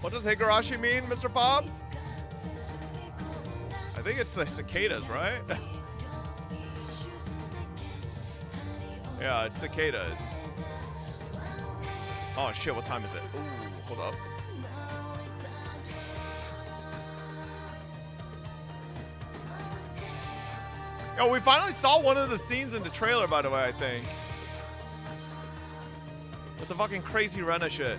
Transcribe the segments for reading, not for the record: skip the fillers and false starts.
What does Higurashi mean, Mr. Bob? I think it's cicadas, right? Yeah, it's cicadas. Oh shit, what time is it? Ooh, hold up. Yo, we finally saw one of the scenes in the trailer, by the way, I think. With the fucking crazy Rena shit.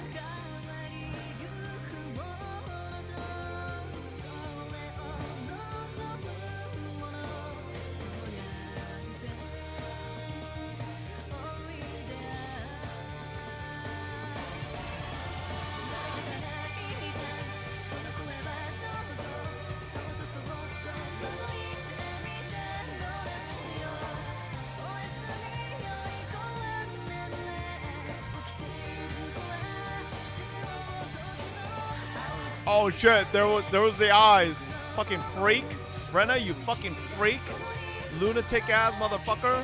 Oh shit, there was the eyes. Fucking freak. Rena, you fucking freak. Lunatic ass motherfucker.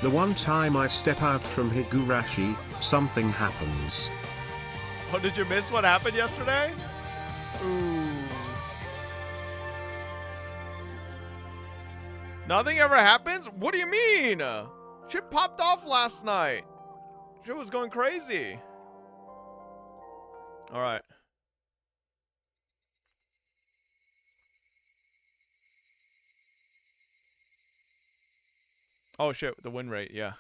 The one time I step out from Higurashi, something happens. Oh, did you miss what happened yesterday? Ooh. Nothing ever happens? What do you mean? Shit popped off last night. Shit was going crazy. Alright. Oh shit, the win rate, yeah.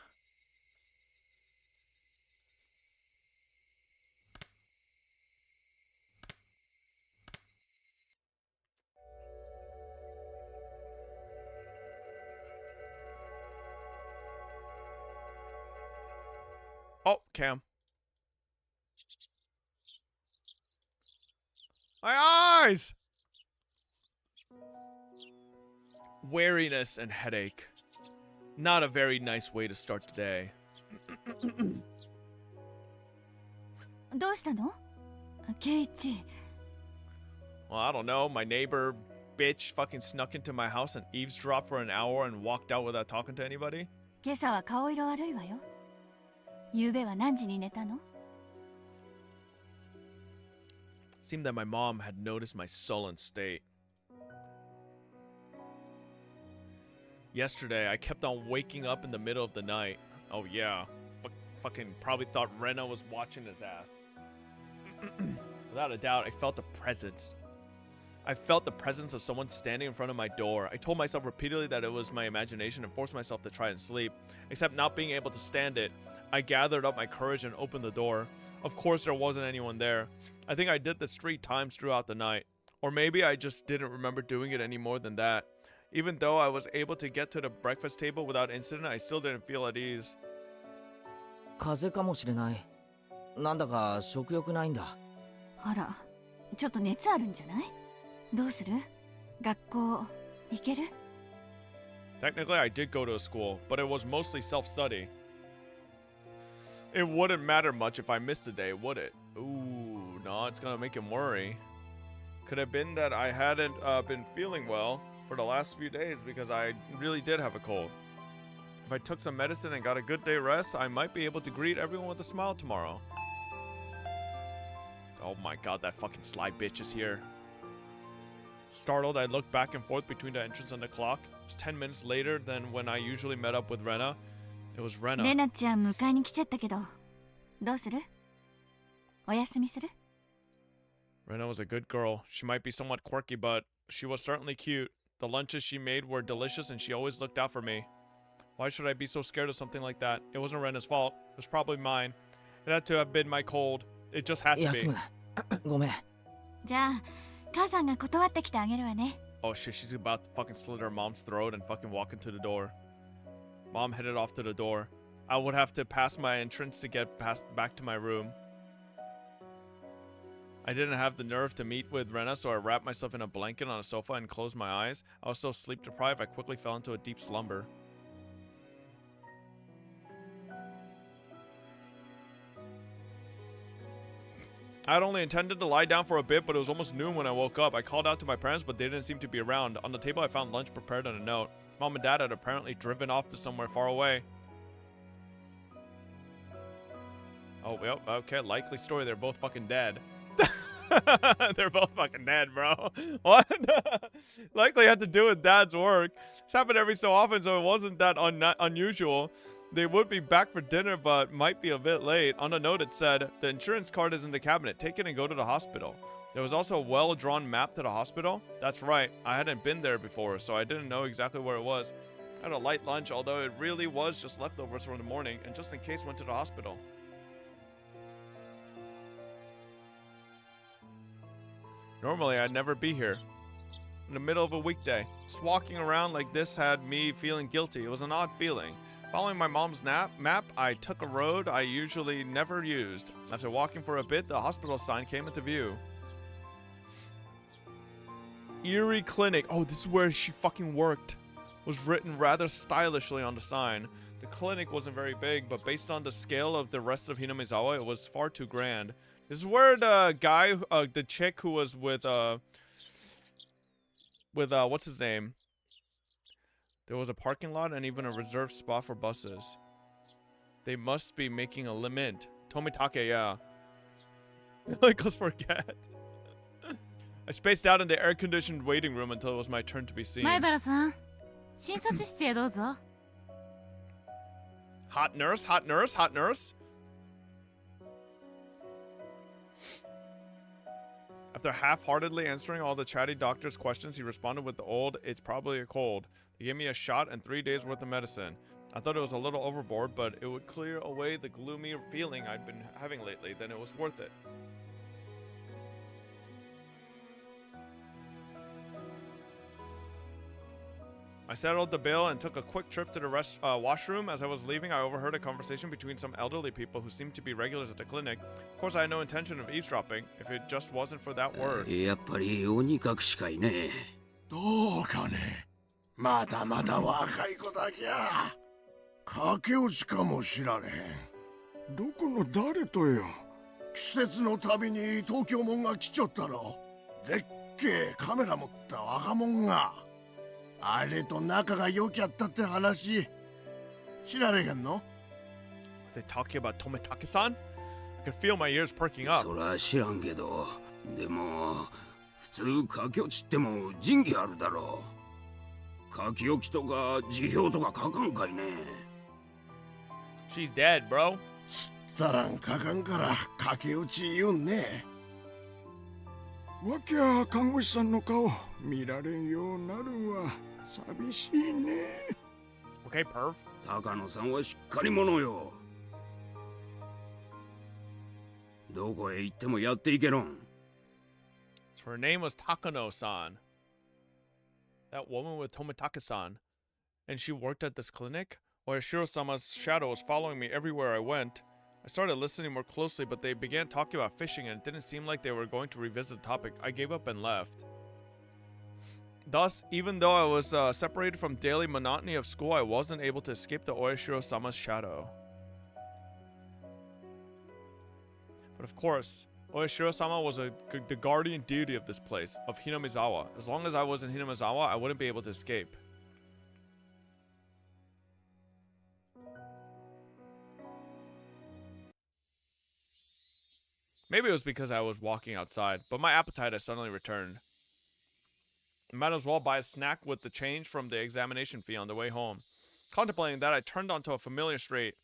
Oh, Cam. My eyes! Weariness and headache. Not a very nice way to start the day. どうしたの？ケイチ。 Well, I don't know. My neighbor bitch fucking snuck into my house and eavesdropped for an hour and walked out without talking to anybody. 今朝は顔色悪いわよ。昨夜は何時に寝たの？ Seemed that my mom had noticed my sullen state. Yesterday, I kept on waking up in the middle of the night. Oh yeah, fucking probably thought Rena was watching his ass. Without a doubt, I felt a presence. I felt the presence of someone standing in front of my door. I told myself repeatedly that it was my imagination and forced myself to try and sleep. Except not being able to stand it, I gathered up my courage and opened the door. Of course, there wasn't anyone there. I think I did this 3 times throughout the night. Or maybe I just didn't remember doing it any more than that. Even though I was able to get to the breakfast table without incident, I still didn't feel at ease. 風邪かもしれない。なんだか食欲ないんだ。あら、ちょっと熱あるんじゃない？どうする？学校行ける？ Technically, I did go to a school, but it was mostly self-study. It wouldn't matter much if I missed a day, would it? Ooh, no, it's gonna make him worry. Could have been that I hadn't been feeling well for the last few days because I really did have a cold. If I took some medicine and got a good day rest, I might be able to greet everyone with a smile tomorrow. Oh my god, that fucking sly bitch is here. Startled, I looked back and forth between the entrance and the clock. It was 10 minutes later than when I usually met up with Rena. It was Rena. レナちゃん迎えに来ちゃったけど、どうする？お休みする？ Rena was a good girl. She might be somewhat quirky, but she was certainly cute. The lunches she made were delicious and she always looked out for me. Why should I be so scared of something like that? It wasn't Rena's fault. It was probably mine. It had to have been my cold. It just had to be. 休む。ごめん。じゃあ、母さんが断ってきてあげるわね。 Oh shit, she's about to fucking slit her mom's throat and fucking walk into the door. Mom headed off to the door. I would have to pass my entrance to get back to my room. I didn't have the nerve to meet with Rena, so I wrapped myself in a blanket on a sofa and closed my eyes. I was so sleep deprived, I quickly fell into a deep slumber. I had only intended to lie down for a bit, but it was almost noon when I woke up. I called out to my parents, but they didn't seem to be around. On the table, I found lunch prepared on a note. Mom and Dad had apparently driven off to somewhere far away. Oh, yep, okay, likely story. They're both fucking dead. They're both fucking dead, bro. What? Likely had to do with Dad's work. This happened every so often, so it wasn't that unusual. They would be back for dinner, but might be a bit late. On the note, it said, the insurance card is in the cabinet. Take it and go to the hospital. There was also a well-drawn map to the hospital. That's right. I hadn't been there before, so I didn't know exactly where it was. I had a light lunch, although it really was just leftovers from the morning, and just in case went to the hospital. Normally, I'd never be here. In the middle of a weekday. Just walking around like this had me feeling guilty. It was an odd feeling. Following my mom's map, I took a road I usually never used. After walking for a bit, the hospital sign came into view. Erie Clinic. Oh, this is where she fucking worked. Was written rather stylishly on the sign. The clinic wasn't very big, but based on the scale of the rest of Hinamizawa, it was far too grand. This is where the guy, the chick who was with what's his name? There was a parking lot and even a reserved spot for buses. They must be making a limit. Tomitake, yeah. Like, let's forget. I spaced out in the air-conditioned waiting room until it was my turn to be seen. 前原さん、診察室へどうぞ。 Hot nurse, hot nurse, hot nurse. After half-heartedly answering all the chatty doctor's questions, he responded with the old, "It's probably a cold." He gave me a shot and 3 days worth of medicine. I thought it was a little overboard, but it would clear away the gloomy feeling I'd been having lately. Then it was worth it. I settled the bill and took a quick trip to the washroom. As I was leaving, I overheard a conversation between some elderly people who seemed to be regulars at the clinic. Of course, I had no intention of eavesdropping, if it just wasn't for that word. やっぱり鬼隠しかいね。どうかね。まだまだ若い子だけや。駆け落ちかもしられへん。どこの誰とよ。季節のたびに東京もんが来ちょったろ。でっけえカメラ持った若者が。あれと仲が良きゃったって話。知られへんの？ Are they talking about Tomitake-san? I could feel my ears perking up. そら知らんけど、でも普通駆け落ちっても仁義あるだろう。書き置きとか辞表とか書かんかいね。She's dead, bro. すったらん書かんから駆け落ち言うんね。わきゃ看護師さんの顔見られんようなるわ。寂しいね。Okay, perv. 高野さんはしっかり者よ。どこへ行ってもやっていけろん。So her name was Takano-san. That woman with Tomitake-san. And she worked at this clinic? Oishiro-sama's shadow was following me everywhere I went. I started listening more closely, but they began talking about fishing and it didn't seem like they were going to revisit the topic. I gave up and left. Thus, even though I was separated from daily monotony of school, I wasn't able to escape the Oishiro-sama's shadow. But of course, Oishiro-sama was the guardian deity of this place, of Hinamizawa. As long as I was in Hinamizawa, I wouldn't be able to escape. Maybe it was because I was walking outside, but my appetite has suddenly returned. I might as well buy a snack with the change from the examination fee on the way home. Contemplating that, I turned onto a familiar street.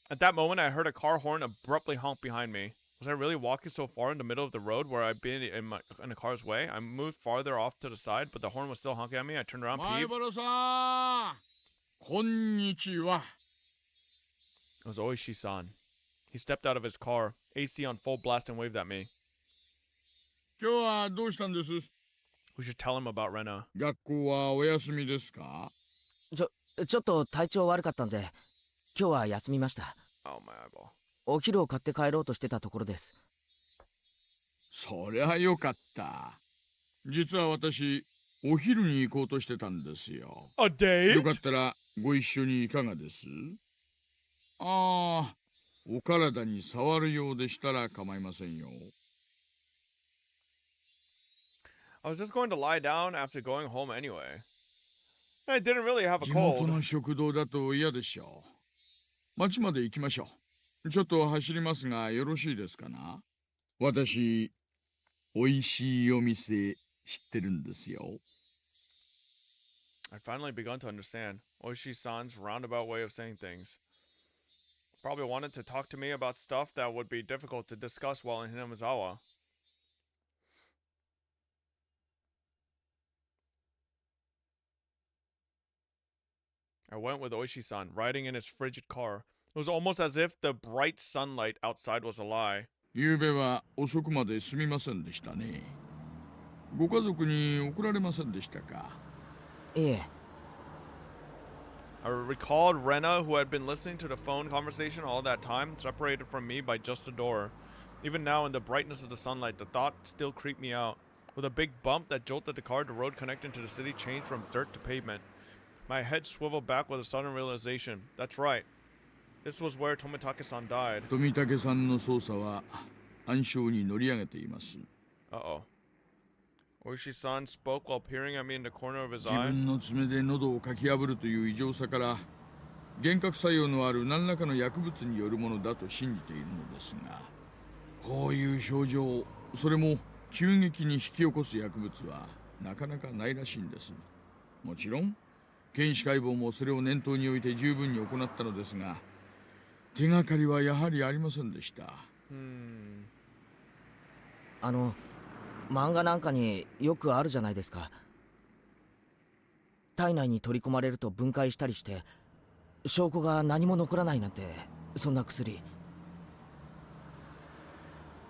At that moment, I heard a car horn abruptly honk behind me. Was I really walking so far in the middle of the road where I'd been in a car's way? I moved farther off to the side, but the horn was still honking at me. I turned around, peeved. Konnichiwa. It was Oishi-san. He stepped out of his car, AC on full blast, and waved at me. 今日はどうしたんです？ We should tell him about Rena. 学校はお休みですか？ちょっと体調悪かったんで、今日は休みました。Oh, my eyeball. お昼を買って帰ろうとしてたところです。そりゃよかった。実は私、お昼に行こうとしてたんですよ。A date? よかったらご一緒にいかがです？ああ、お体に触るようでしたら構いませんよ。I was just going to lie down after going home anyway. I didn't really have a 地元 cold. の食堂だと嫌でしょう。町まで行きましょう。ちょっと走りますがよろしいですかな。私、おいしいお店知ってるんですよ。I finally begun to understand Oishi-san's roundabout way of saying things. Probably wanted to talk to me about stuff that would be difficult to discuss while in Hinamizawa. I went with Oishi-san, riding in his frigid car. It was almost as if the bright sunlight outside was a lie. 昨べは遅くまですみませんでしたね。ご家族に怒られませんでしたか。いえ。 I recalled Rena, who had been listening to the phone conversation all that time, separated from me by just a door. Even now, in the brightness of the sunlight, the thought still creeped me out. With a big bump that jolted the car, the road connecting to the city changed from dirt to pavement. My head swiveled back with a sudden realization. That's right. This was where Tomitake-san died. 富武さんの捜査は暗礁に乗り上げています。Uh-oh. Oishi-san spoke while peering at me in the corner of his 自 eye. 分の爪で喉をかき破るという異常さから幻覚作用のある何らかの薬物によるものだと信じているのですが、こういう症状、それも急激に引き起こす薬物はなかなかないらしいんです。もちろん検視解剖もそれを念頭に置いて十分に行ったのですが、手がかりはやはりありませんでした。漫画なんかによくあるじゃないですか。体内に取り込まれると分解したりして証拠が何も残らないなんて、そんな薬。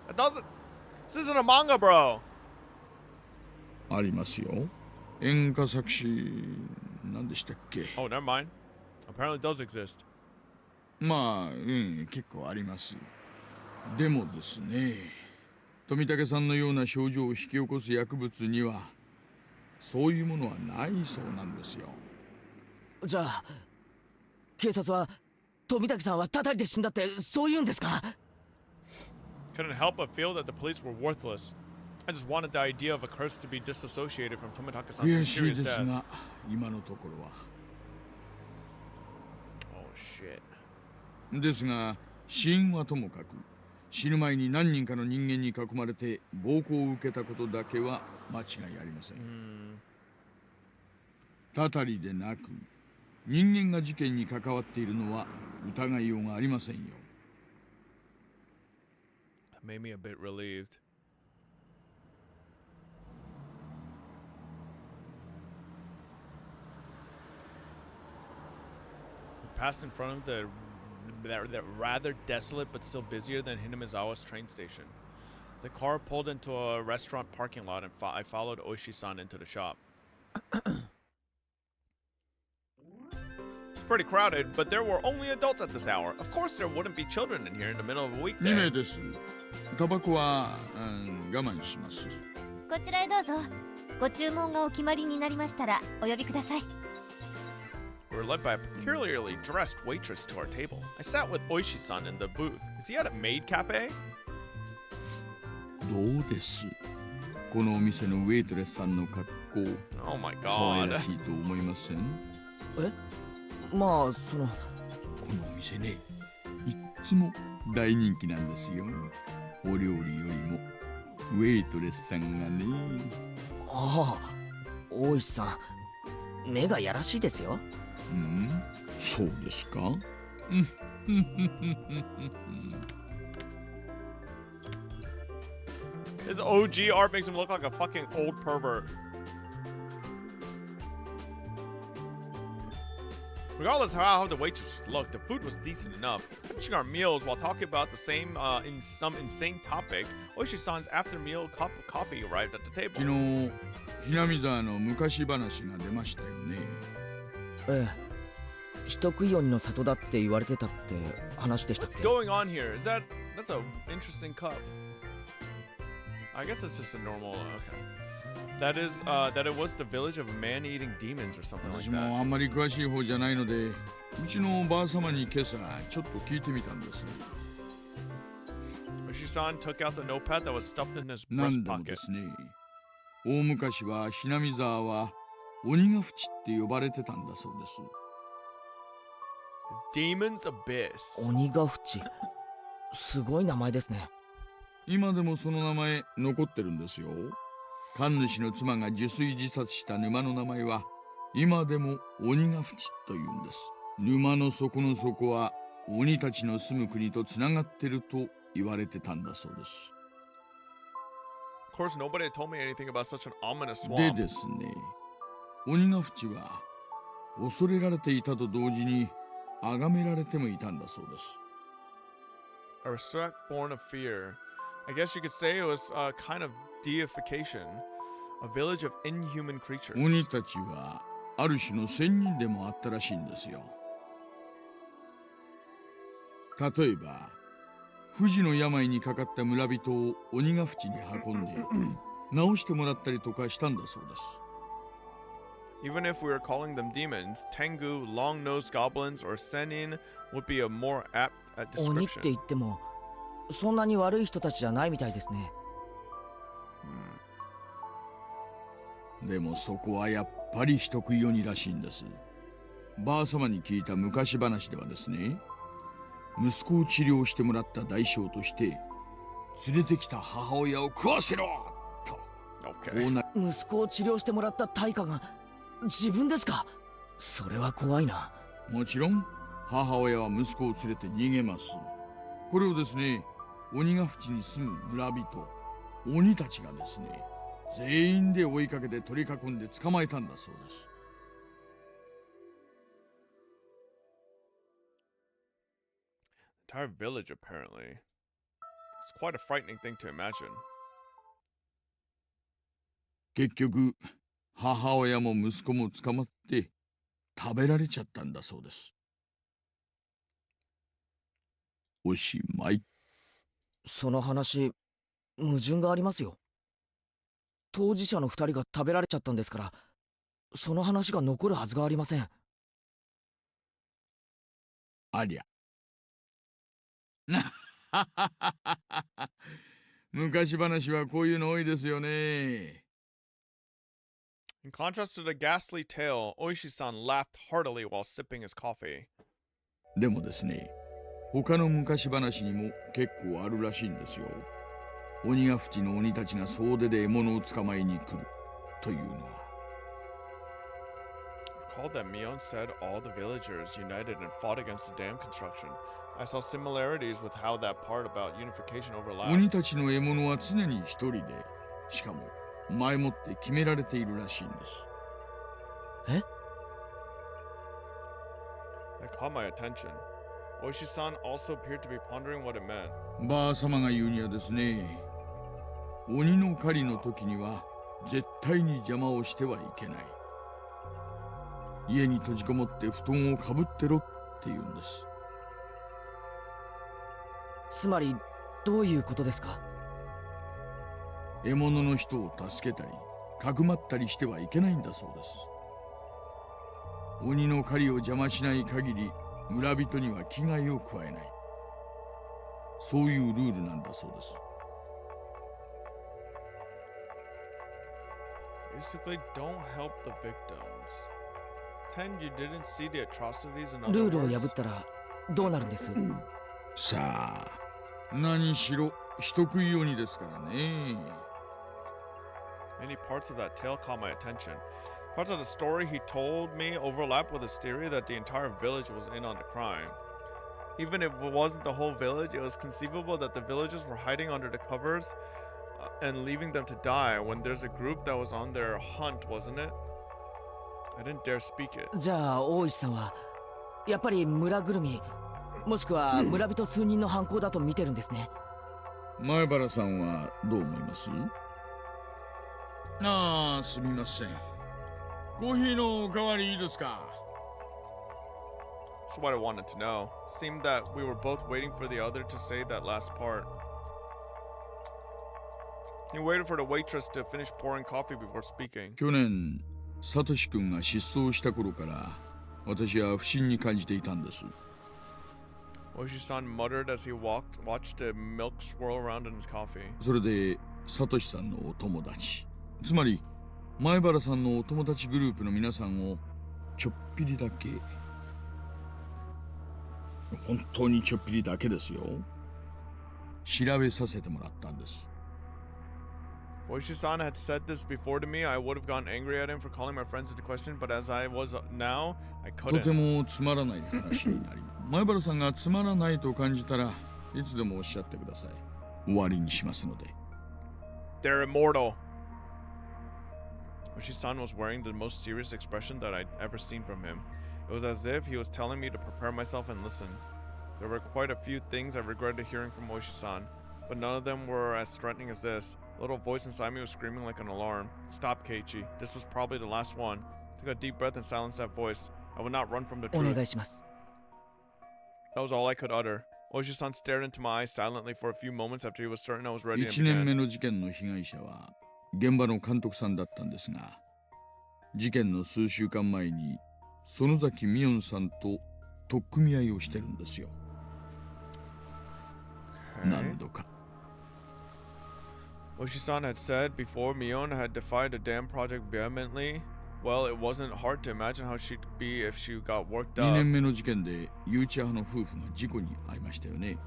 This isn't a manga, bro. ありますよ。演歌作詞何でしたっけ。 Oh, never mind. Apparently it does exist. まあ、結構あります。でもですね、富武さんのような症状を引き起こす薬物にはそういうものはないそうなんですよ。じゃあ警察は富武さんは叩いて死んだってそう言うんですか。 Couldn't help but feel that the police were worthless. I just wanted the idea of a curse to be disassociated from Tomitake-san's 悔しい mysterious です death. が、今のところは。Oh shit. ですが、死因はともかく、死ぬ前に何人かの人間に囲まれて暴行を受けたことだけは間違いありません。たたりでなく、人間が事件に関わっているのは疑いようがありませんよ。That made me a bit relieved. We passed in front of the rather desolate but still busier than Hinamizawa's train station. The car pulled into a restaurant parking lot and I followed Oishi-san into the shop. It's pretty crowded, but there were only adults at this hour. Of course there wouldn't be children in here in the middle of a 2 weekday. 名です。タバコは、我慢します。こちらへどうぞ。ご注文がお決まりになりましたらお呼びください。 We were led by a peculiarly dressed waitress to our table. I sat with Oishi-san in the booth. Is he at a maid cafe? どうです。このお店のウェイトレスさんの格好、 Oh my 可愛 god. らしいと思いません？まあこのお店ね、いっつも大人気なんですよ。お料理よりもウェイトレスさんがね。ああ、大石さん目がやらしいですよ。そうですか。His OG art makes him look like a fucking old pervert. Regardless of how the waitress looked, the food was decent enough. Finishing our meals while talking about the same, in some insane topic, Oishi-san's after-meal cup of coffee arrived at the table. 昨日、ひなみ沢の昔話が出ましたよね。ええ。人食い鬼の里だって言われてたって話でしたっ What's け。 going on here? That's an interesting cup. I guess it's just a normal, okay. That it was the village of man-eating demons or something like 私も that. あんまり詳しい方じゃないので、うちのばあ様に今朝ちょっと聞いてみたんです。Oishi-san took out the notepad that was stuffed in his な breast んでもで pocket. すね、大昔はひなみ沢は鬼ヶ淵って呼ばれてたんだそうです。Demon's Abyss. 鬼ヶ淵、すごい名前ですね。今でもその名前残ってるんですよ。神主の妻が受水自殺した沼の名前は今でも鬼ヶ淵というんです。沼の底の底は鬼たちの住む国とつながってると言われてたんだそうです。Of course, nobody had told me anything about such an ominous で swamp. ですね、鬼ヶ淵は恐れられていたと同時に崇められてもいたんだそうです。A respect born of fear. I guess you could say it was a kind of deification. A village of inhuman creatures. 鬼たちはある種の仙人でもあったらしいんですよ。例えば不治の病にかかった村人を鬼ヶ淵に運んで治してもらったりとかしたんだそうです。Even if we were calling them demons, Tengu, long-nosed goblins, or Senin would be a more apt 鬼って description. 言ってもそんなに悪い人たちじゃないみたいですね。でもそこはやっぱり人食い鬼らしいんです。ばあ様に聞いた昔話ではですね、息子を治療してもらった代償として連れてきた母親を食わせろと、こ Okay. うな息子を治療してもらった対価が自分ですか？それは怖いな。もちろん母親は息子を連れて逃げます。これをですね、鬼ヶ淵に住む村人鬼たちがですね、全員で追いかけて取り囲んで捕まえたんだそうです。Entire village, apparently. It's quite a frightening thing to imagine. 結局母親も息子も捕まって食べられちゃったんだそうです。おしまい。その話矛盾がありますよ。当事者の2人が食べられちゃったんですから、その話が残るはずがありません。ありゃ。昔話はこういうの多いですよね。In contrast to the ghastly tale, Oishi-san laughed heartily while sipping his coffee. でもですね、他の昔話にも結構あるらしいんですよ。鬼ヶ淵の鬼たちが総出で獲物を捕まえに来るというのは。Recalled that Mion said all the villagers united and fought against the dam construction. I saw similarities with how that part about unification 鬼 overlapped. たちの獲物は常に一人で、しかも前もって決められているらしいんです。え？ That caught my attention. Oishi-san also appeared to be pondering what it meant. ばあ様が言うにはですね、鬼の狩りの時には絶対に邪魔をしてはいけない。家に閉じこもって布団をかぶってろって言うんです。つまりどういうことですか？獲物の人を助けたりかくまったりしてはいけないんだそうです。鬼の狩りを邪魔しない限り村人には危害を加えない、そういうルールなんだそうです。Basically, don't help the victims. Ten, you didn't see the atrocities in ル other ールを words? 破ったらどうなるんです？さあ、何しろ人食い鬼ですからね。Many parts of that tale caught my attention. Parts of the story he told me overlap with his theory that the entire village was in on the crime. Even if it wasn't the whole village, it was conceivable that the villagers were hiding under the covers and leaving them to die when there's a group that was on their hunt, wasn't it? I didn't dare speak it. じゃあ大石さんはやっぱり村ぐるみもしくは村人数人の犯行だと見てるんですね。前原さんはどう思います？ああ、すみません。コーヒーのおかわりいいですか？ That's what I wanted to know. Seemed that we were both waiting for the other to say that last part. He waited for the waitress to finish pouring coffee before speaking. 去年サトシ君が失踪した頃から私は不審に感じていたんです。Oishi-san muttered as he watched the milk swirl around in his coffee. それでサトシさんのお友達、つまり前原さんのお友達グループの皆さんをちょっぴりだけ、本当にちょっぴりだけですよ、調べさせてもらったんです。Oishi-san had said this before to me. I would have gotten angry at him for calling my friends into question, but as I was now, I とて couldn't. もつまらない話になり、前原さんがつまらないと感じたらいつでもおっしゃってください。終わりにしますので。They're immortal. Oishi-san was wearing the most serious expression that I'd ever seen from him. It was as if he was telling me to prepare myself and listen. There were quite a few things I regretted hearing from Oishi-san, but none of them were as threatening as this. A little voice inside me was screaming like an alarm. Stop, Keiichi. This was probably the last one. I took a deep breath and silenced that voice. I would not run from the お truth. 願いします。 That was all I could utter. Oishi-san stared into my eyes silently for a few moments after he was certain I was ready and 1年目 began. の事件の被害者は現場の監督さんだったんですが、事件の数週間前に園崎美音さんと取っ組み合いをしてるんですよ。Okay. 何度か。Oishi-san had said before Mion had defied the dam project vehemently. Well, it wasn't hard to imagine how she'd be if she got worked 2 up. 年目の事件で誘致派の夫婦が事故に遭いましたよね。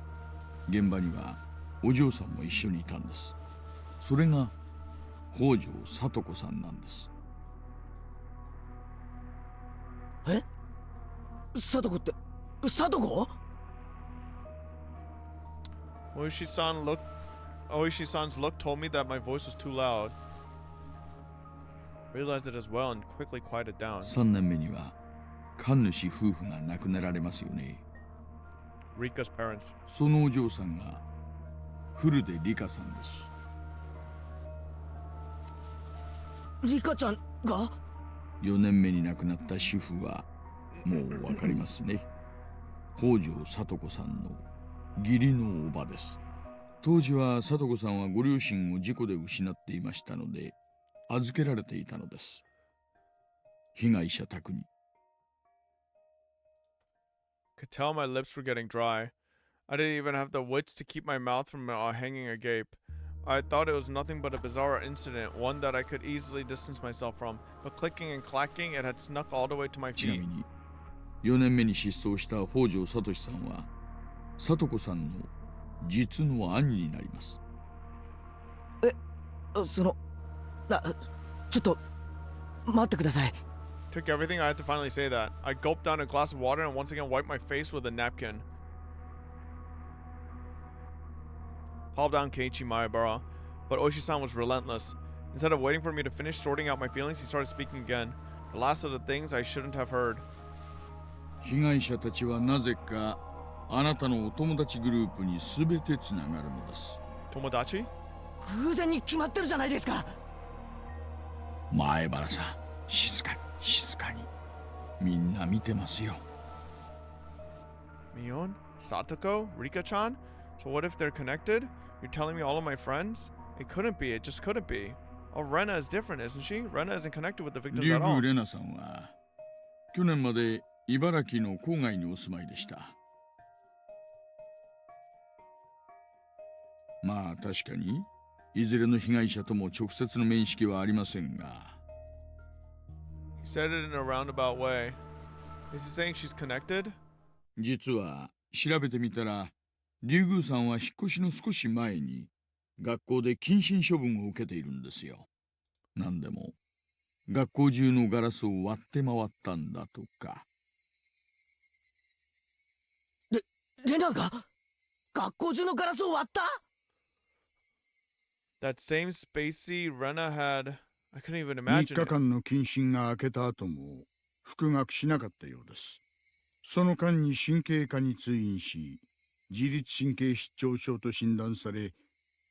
現場にはお嬢さんも一緒にいたんです。それが北条聡子さんなんです。え、貞子って貞子？ Oishi-san's look told me that my voice was too loud. Realized it as well and quickly quieted down. 3年目には神主夫婦が亡くなられますよね。 Rika's parents. そのお嬢さんが古出里香さんです。リカちゃんが4年目に亡くなった主婦はもうわかりますね。北条聡子さんの義理のおばです。当時は聡子さんはご両親を事故で失っていましたので預けられていたのです。被害者宅に。 Could tell my lips were getting dry. I didn't even have the wits to keep my mouth from hanging agape. I thought it was nothing but a bizarre incident, one that I could easily distance myself from, but clicking and clacking, it had snuck all the way to my ちな feet. みに4年目に失踪した北条聡さんは聡子さんの実の兄になります。その、ちょっと待ってください。 Took everything I had to finally say that. I gulped down a glass of water and once again wiped my face with a napkin. Calm down, Keiichi Maebara. But Oishi-san was relentless. Instead of waiting for me to finish sorting out my feelings, he started speaking again. The last of the things I shouldn't have heard. 被害者たちはなぜかあなたのお友達グループに全てつながるのです。 Tomodachi? 偶然に決まってるじゃないですか。前原さん、静かに静かに。みんな見てますよ。 Mion? Satoko? Rika-chan? So what if they're connected? You're telling me all of my friends? It couldn't be. It just couldn't be. Oh, Rena is different, isn't she? Rena isn't connected with the victims 竜 at 宮 all. レナさんは去年まで茨城の郊外にお住まいでした。まあ確かにいずれの被害者とも直接の面識はありませんが。 He said it in a roundabout way. Is he saying she's connected? 実は調べてみたら竜宮さんは引っ越しの少し前に学校で謹慎処分を受けているんですよ。なんでも学校中のガラスを割って回ったんだとか。レナが学校中のガラスを割った？ That same spacey Rena had... I couldn't even 3 imagine 日 it. 間の謹慎が明けた後も復学しなかったようです。その間に神経科に通院し、自律神経失調症と診断され、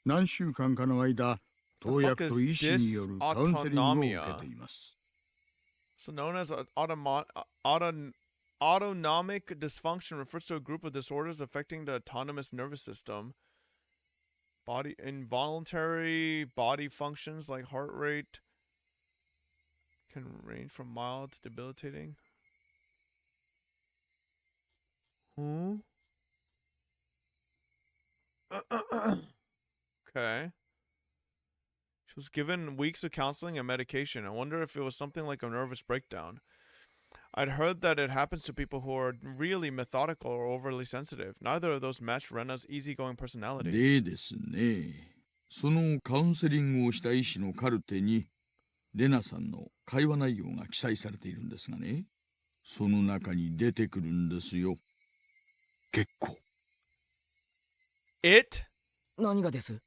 何週間かの間、投薬と医師によるカウンセリングを受けています。So known as autonomic dysfunction refers to a group of disorders affecting the autonomous nervous system. Body involuntary body functions like heart rate can range from mild to debilitating. Okay. She was given weeks of counseling and medication. I wonder if it was something like a nervous breakdown. I'd heard that it happens to people who are really methodical or overly sensitive. Neither of those match Rena's easygoing personality. でですね、そのカウンセリングをした医師のカルテにレナさんの会話内容が記載されているんですがね、その中に出てくるんですよ。結構。It? 何がです？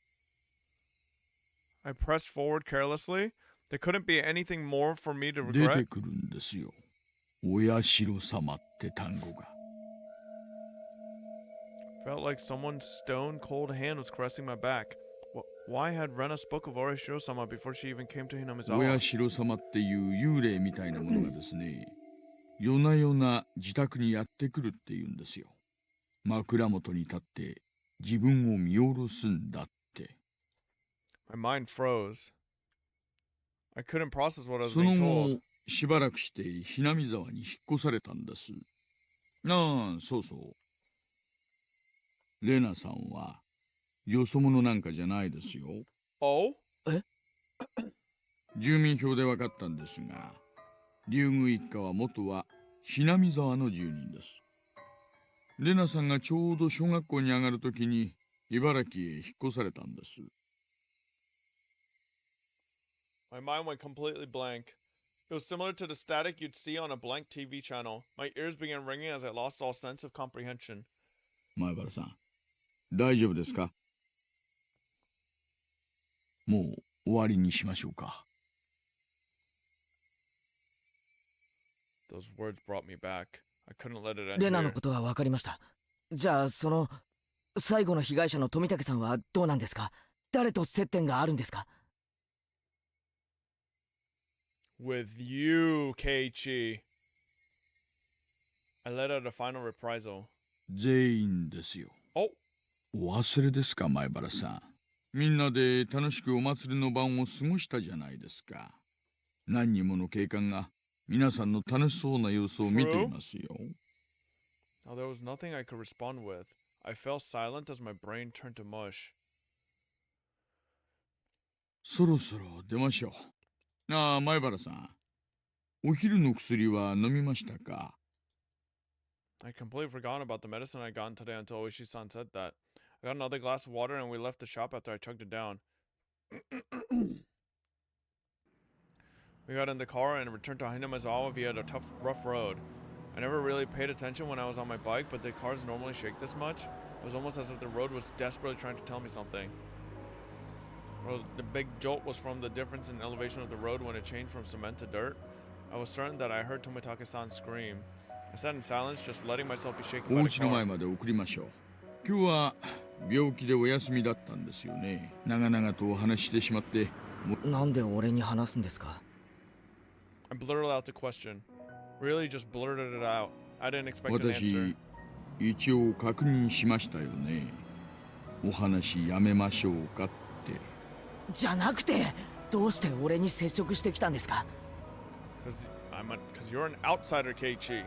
I pressed forward carelessly. There couldn't be anything more for me to 出て regret. くるんですよ。お社様って単語が。Felt like someone's stone cold hand was caressing my back. Why had Rena spoke of Orishiro-sama before she even came to お Hinamizawa? 社様っていう幽霊みたいなものがですね、夜な夜な自宅にやってくるっていうんですよ。枕元に立って自分を見下ろすんだって。My mind froze. I couldn't process what I was その being told. 後、しばらくしてひなみ沢に引っ越されたんです。ああ、そうそう。レナさんはよそ者なんかじゃないですよ。Oh? 住民票で分かったんですが、竜宮一家は元はひなみ沢の住人です。レナさんがちょうど小学校に上がるときに茨城へ引っ越されたんです。My mind went completely blank. It was similar to the static you'd see on a blank TV channel. My ears began ringing as I lost all sense of comprehension. 前原さん、大丈夫ですか？もう終わりにしましょうか。Those words brought me back. I couldn't let it end レナの here. ことは分かりました。じゃあ最後の被害者の富武さんはどうなんですか？誰と接点があるんですか？ With you, Keiichi. I let out a final reprisal. 全員ですよ。おお忘れですか、前原さん。みんなで楽しくお祭りの晩を過ごしたじゃないですか。何人もの警官が皆さんの楽しそうな様子を見ていますよ。Now there was nothing I could respond with. I fell silent as my brain turned to mush. そろそろ出ましょう。ああ、前原さん。お昼の薬は飲みましたか？ I completely forgotten about the medicine I'd gotten today until Oishi-san said that. I got another glass of water and we left the shop after I chugged it down. We got in the car and returned to Hinamizawa via the rough road. I never really paid attention when I was on my bike, but the cars normally shake this much. It was almost as if the road was desperately trying to tell me something. Well, the big jolt was from the difference in elevation of the road when it changed from cement to dirt. I was certain that I heard Tomitake-san scream. I sat in silence, just letting myself be shaken お by 家 the の car. 前まで送りましょう。今日は病気でお休みだったんですよね。長々とお話ししてしまって。なんで俺に話すんですか？ I blurted out the question. Really just blurted it out. I didn't expect an answer. 私、一応確認しましたよね。お話やめましょうかって。じゃなくて、どうして俺に接触してきたんですか？ Cause you're an outsider, Keiichi.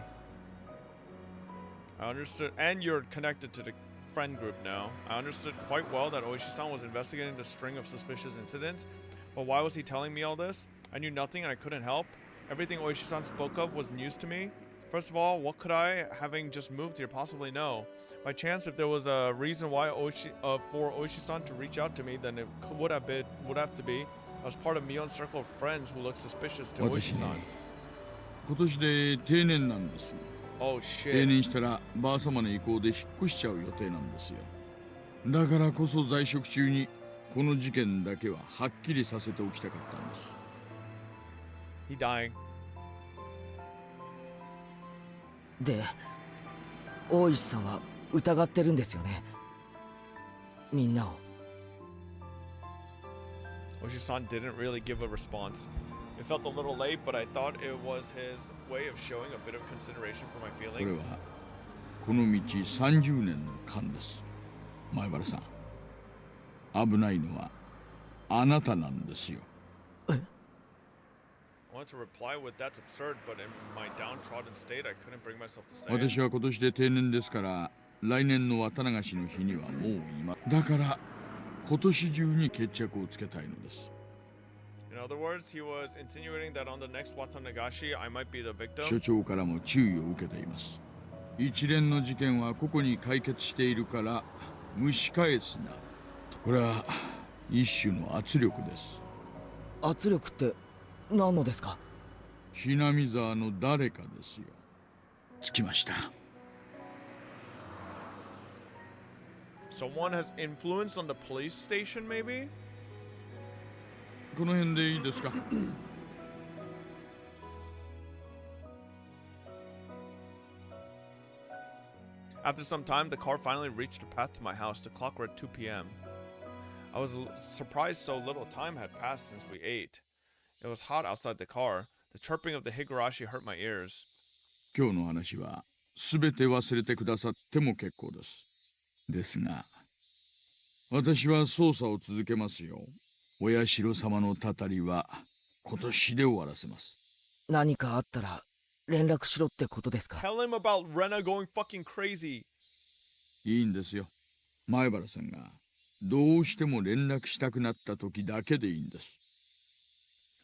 I understood, and you're connected to the friend group now. I understood quite well that Oishi-san was investigating the string of suspicious incidents, but why was he telling me all this? I knew nothing and I couldn't help. Everything Oishi-san spoke of was news to me. First of all, what could I, having just moved here, possibly know? By chance, if there was a reason why for Oishi-san to reach out to me, then it would have to be I was part of Mion's circle of friends who looked suspicious to 私 Oishi-san. ね、今年で定年なんです。 Oh 定 shit. 年したらばあ様の意向で引っ越しちゃう予定なんですよ。だからこそ在職中にこの事件だけははっきりさせておきたかったんです。He dying. で、大石さんは疑ってるんですよね。みんなを。Oishi-san didn't really give a response. It felt a little late, but I thought it was his way of showing a bit of consideration for my これ feelings. はこの道30年の勘です。前原さん、危ないのはあなたなんですよ。I wanted to reply with that's absurd, but in my downtrodden state, I couldn't bring myself to say it. 私は今年で定年ですから、来年の綿流しの日にはもう今だから今年中に決着をつけたいのです。 In other words, he was insinuating that on the next Watanagashi, I might be the victim. 所長からも注意を受けています。一連の事件は個々に解決しているから蒸し返すな。これは一種の圧力です。圧力って何のですか？ひなみ沢の誰かですよ。着きました。 Someone has influence on the police station, maybe? この辺でいいですか？ After some time, the car finally reached a path to my house. The clock were at 2 p.m. I was surprised so little time had passed since we ate. It was hot outside the car. The chirping of the Higurashi hurt my ears. 今日の話は全て忘れてくださっても結構です。ですが、私は捜査を続けますよ。お社様のたたりは今年で終わらせます。何かあったら連絡しろってことですか？ Tell him about Rena going fucking crazy. いいんですよ。前原さんがどうしても連絡したくなった時だけでいいんです。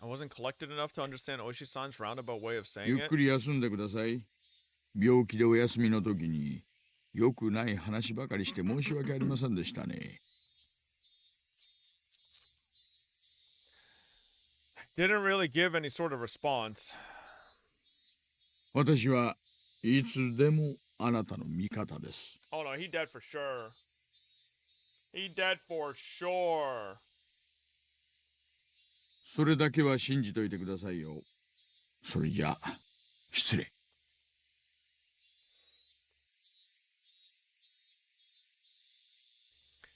I wasn't collected enough to understand Oishi-san's roundabout way of saying ゆっくり休んでください。病気でお休みの時によくない話ばかりして申し訳ありませんでしたね。Didn't really give any sort of response. 私はいつでもあなたの味方です。 Oh no, he dead for sure. He dead for sure. それだけは信じといてくださいよ。それじゃあ、失礼。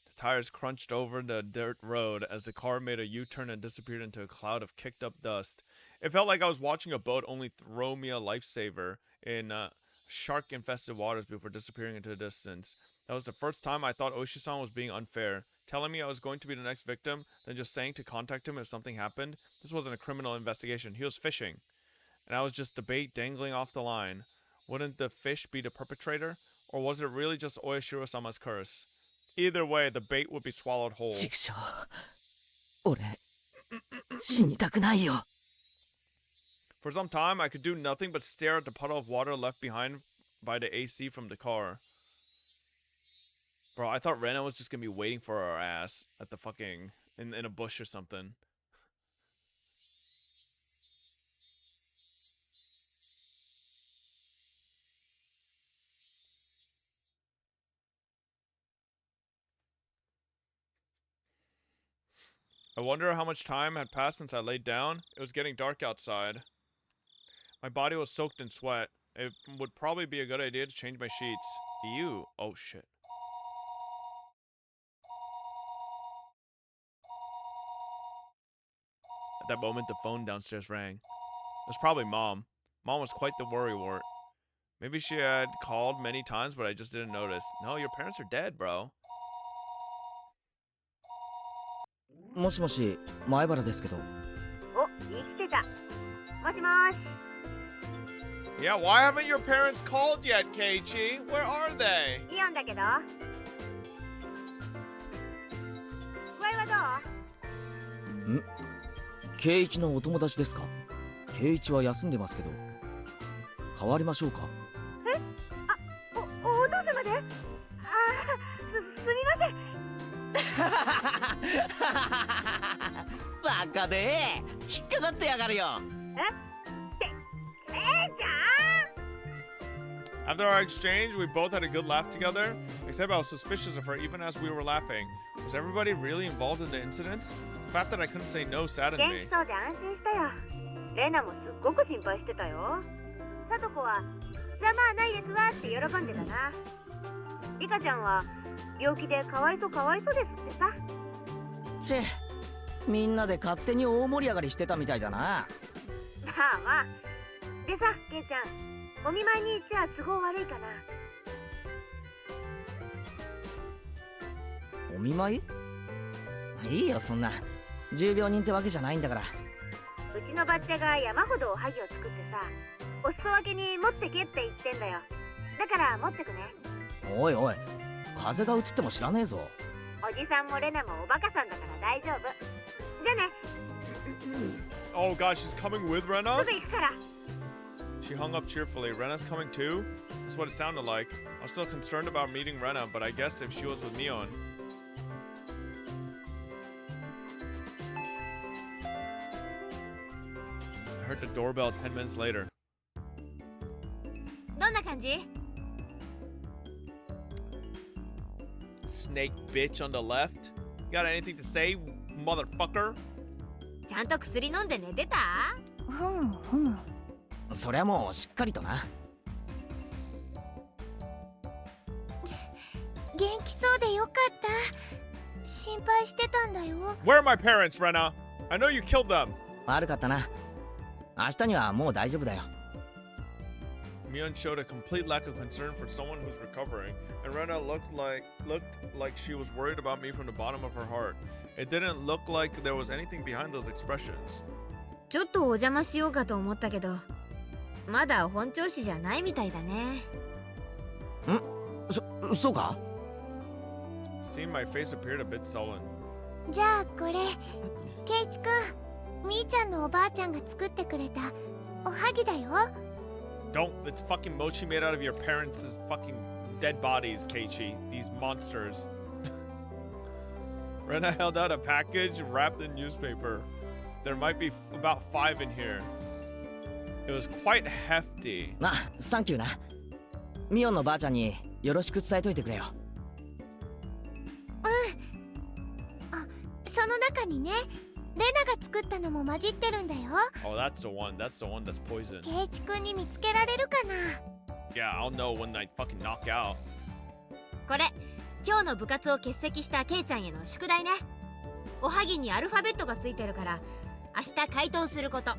The tires crunched over the dirt road as the car made a U-turn and disappeared into a cloud of kicked up dust. It felt like I was watching a boat only throw me a lifesaver in shark-infested waters before disappearing into the distance. That was the first time I thought Oishi-san was being unfair, telling me I was going to be the next victim, then just saying to contact him if something happened. This wasn't a criminal investigation. He was fishing, and I was just the bait dangling off the line. Wouldn't the fish be the perpetrator, or was it really just Oyashiro-sama's curse? Either way, the bait would be swallowed whole. 畜生、俺死にたくないよ。 For some time, I could do nothing but stare at the puddle of water left behind by the AC from the car. Bro, I thought Rena was just gonna be waiting for our ass at the fucking in a bush or something. I wonder how much time had passed since I laid down. It was getting dark outside. My body was soaked in sweat. It would probably be a good idea to change my sheets. Ew. Oh shit. At that moment, the phone downstairs rang. It was probably Mom. Mom was quite the worrywart. Maybe she had called many times, but I just didn't notice. No, your parents are dead, bro. もしもし、前原ですけど。お、生きてた。もしもーし。 Yeah, why haven't your parents called yet, Keiichi? Where are they? イオンだけど。具合はどう？圭一のお友達ですか？圭一は休んでますけど。変わりましょうか？え？あ、お父様で？ああ、すみません。バカで引っかかってやがるよ。After our exchange, we both had a good laugh together, except I was suspicious of her even as we were laughing. Was everybody really involved in the incidents? The fact that I couldn't say no saddened 元 me. 気そうで安心したよ。レナもすっごく心配してたよ。サトコはざまあないですわって喜んでたな。リカちゃんは病気でかわいそうですってさ。チェ、みんなで勝手に大盛り上がりしてたみたいだな。まあまあ。でさ、ケイちゃん。お見舞いに行っちゃ都合悪いかな。お見舞い？いいよそんな。重病人ってわけじゃないんだから。うちのバッチャが山ほどおはぎを作ってさ、お裾分けに持ってけって言ってんだよ。だから持ってくね。おいおい、風が移っても知らねえぞ。おじさんもレナもおバカさんだから大丈夫。じゃあね。Oh god, she's coming with Rena? すぐ行くから。 She hung up cheerfully. Rena's coming too? That's what it sounded like. I was still concerned about meeting Rena, but I guess if she was with Mion. I heard the doorbell 10 minutes later. どんな感じ？ Snake bitch on the left? You got anything to say, motherfucker? ちゃんと薬飲んで寝てた？ふむふむ。そりゃもうしっかりとな。元気そうでよかった。心配してたんだよ。 Where are my parents, Rena? I know you killed them. 悪かったな。明日にはもう大丈夫だよ。Mion showed a complete lack of concern for someone who's recovering, and Rena looked like she was worried about me from the bottom of her heart. It didn't look like there was anything behind those expressions. ちょっとお邪魔しようかと思ったけど、まだ本調子じゃないみたいだね。そうか？ Seeing my face appeared a bit sullen. じゃあこれ、ケイチくん、みーちゃんのおばあちゃんが作ってくれたおはぎだよ。Don't. It's fucking mochi made out of your parents' fucking dead bodies, Keiichi. These monsters. Rena held out a package wrapped in newspaper. There might be about 5 in here. It was quite hefty. あ、サンキューな。ミオンのばあちゃんによろしく伝えといてくれよ。その中にね、レナが作ったのも混じってるんだよ。Oh, that's the one. That's the one that's poisoned. ケイチくんに見つけられるかな。 Yeah, I'll know when I fucking knock out. これ、今日の部活を欠席したケイちゃんへの宿題ね。おはぎにアルファベットがついてるから、明日回答すること。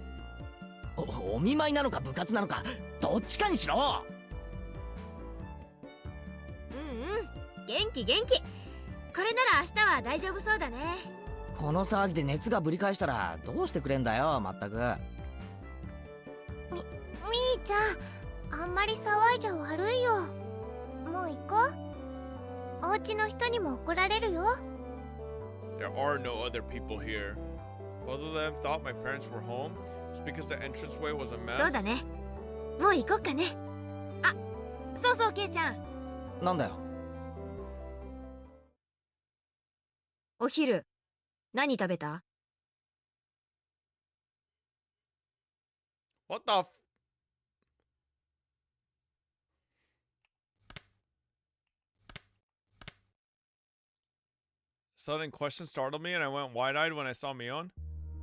お見舞いなのか部活なのか、どっちかにしろ。元気元気。これなら明日は大丈夫そうだね。この騒ぎで熱がぶり返したらどうしてくれんだよ、まったく。みーちゃん、あんまり騒いじゃ悪いよ。もう行こう。お家の人にも怒られるよ。 There are no other people here. Both of them thought my parents were home just because the entranceway was a mess. そうだね。もう行こっかね。あ、そうそうケイちゃん。なんだよ。お昼何食べた？ What the Sudden question startled me and I went wide-eyed when I saw Mion.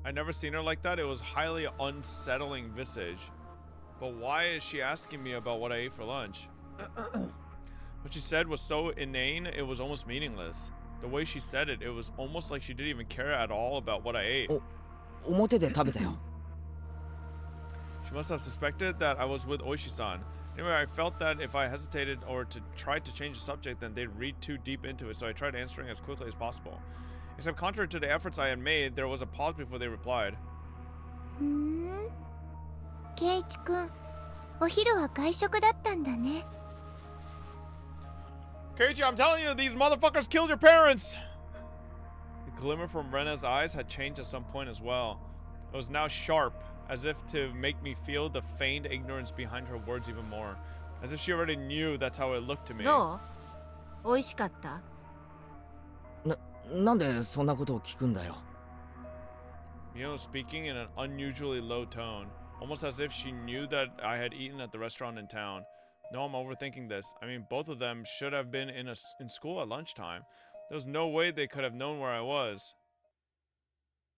I'd never seen her like that. It was highly unsettling visage. But why is she asking me about what I ate for lunch? What she said was so inane, it was almost meaningless. The way she said it, it was almost like she didn't even care at all about what I ate. 表で食べたよ。She must have suspected that I was with Oishi-san. Anyway, I felt that if I hesitated or tried to change the subject, then they'd read too deep into it, so I tried answering as quickly as possible. Except contrary to the efforts I had made, there was a pause before they replied. ケイチくん、お昼は外食だったんだね。Keiichi, I'm telling you, these motherfuckers killed your parents! The glimmer from Rena's eyes had changed at some point as well. It was now sharp, as if to make me feel the feigned ignorance behind her words even more. As if she already knew that's how it looked to me. どう？美味しかった？なんでそんなことを聞くんだよ。Mion was speaking in an unusually low tone, almost as if she knew that I had eaten at the restaurant in town. No, I'm overthinking this. I mean, both of them should have been in school at lunchtime. There was no way they could have known where I was.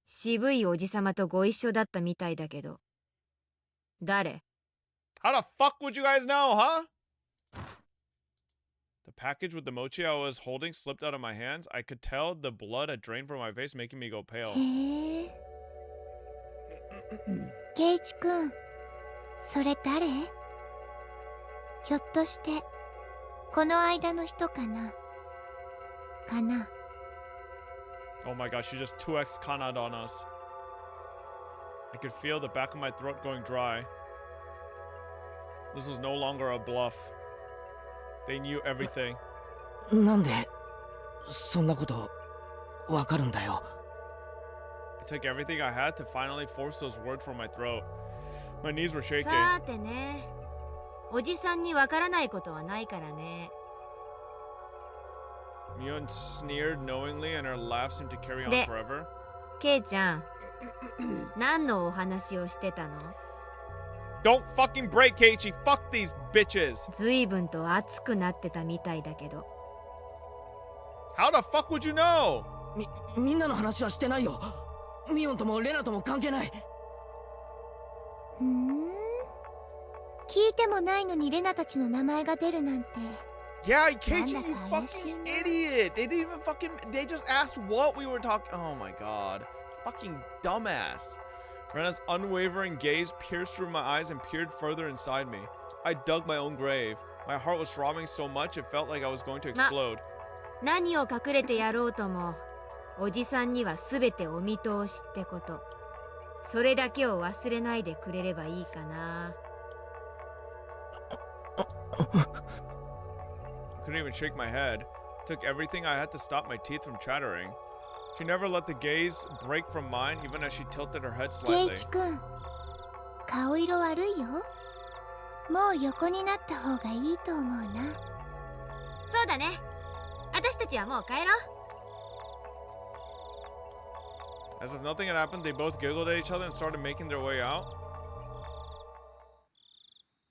渋いおじさまとご一緒だったみたいだけど。誰？ How the fuck would you guys know, huh? The package with the mochi I was holding slipped out of my hands. I could tell the blood had drained from my face, making me go pale. へえ。ケイチくん、それ誰？ひょっとしてこの間の人かな？かな？ Oh my gosh, she just 2x kana'd on us. I could feel the back of my throat going dry. This was no longer a bluff. They knew everything. なんでそんなことわかるんだよ。 I took everything I had to finally force those words from my throat. My knees were shaking. さてね、おじさんにわからないことはないからね。 Mion sneered knowingly and her laugh seemed to carry on で、 forever. ケイちゃん、何のお話をしてたの？ Don't fucking break, Keiichi. Fuck these bitches. ずいぶんと熱くなってたみたいだけど。 How the fuck would you know? みんなの話はしてないよ。ミオンともレナとも関係ない。ふん、聞いてもないのにレナたちの名前が出るなんて。 Yeah, Keiichi, you fucking idiot. They didn't even fucking... They just asked what we were talking... Oh my god. Fucking dumbass. Rena's unwavering gaze pierced through my eyes and peered further inside me. I dug my own grave. My heart was throbbing so much it felt like I was going to explode. 何を隠れてやろうとも、おじさんにはすべてお見通しってこと。それだけを忘れないでくれればいいかな。Couldn't even shake my head. Took everything I had to stop my teeth from chattering. She never let the gaze break from mine, even as she tilted her head ケイ slightly. チ君、顔色悪いよ。もう横になった方がいいと思うな。そうだね。私たちはもう帰ろう。 As if nothing had happened, they both giggled at each other and started making their way out.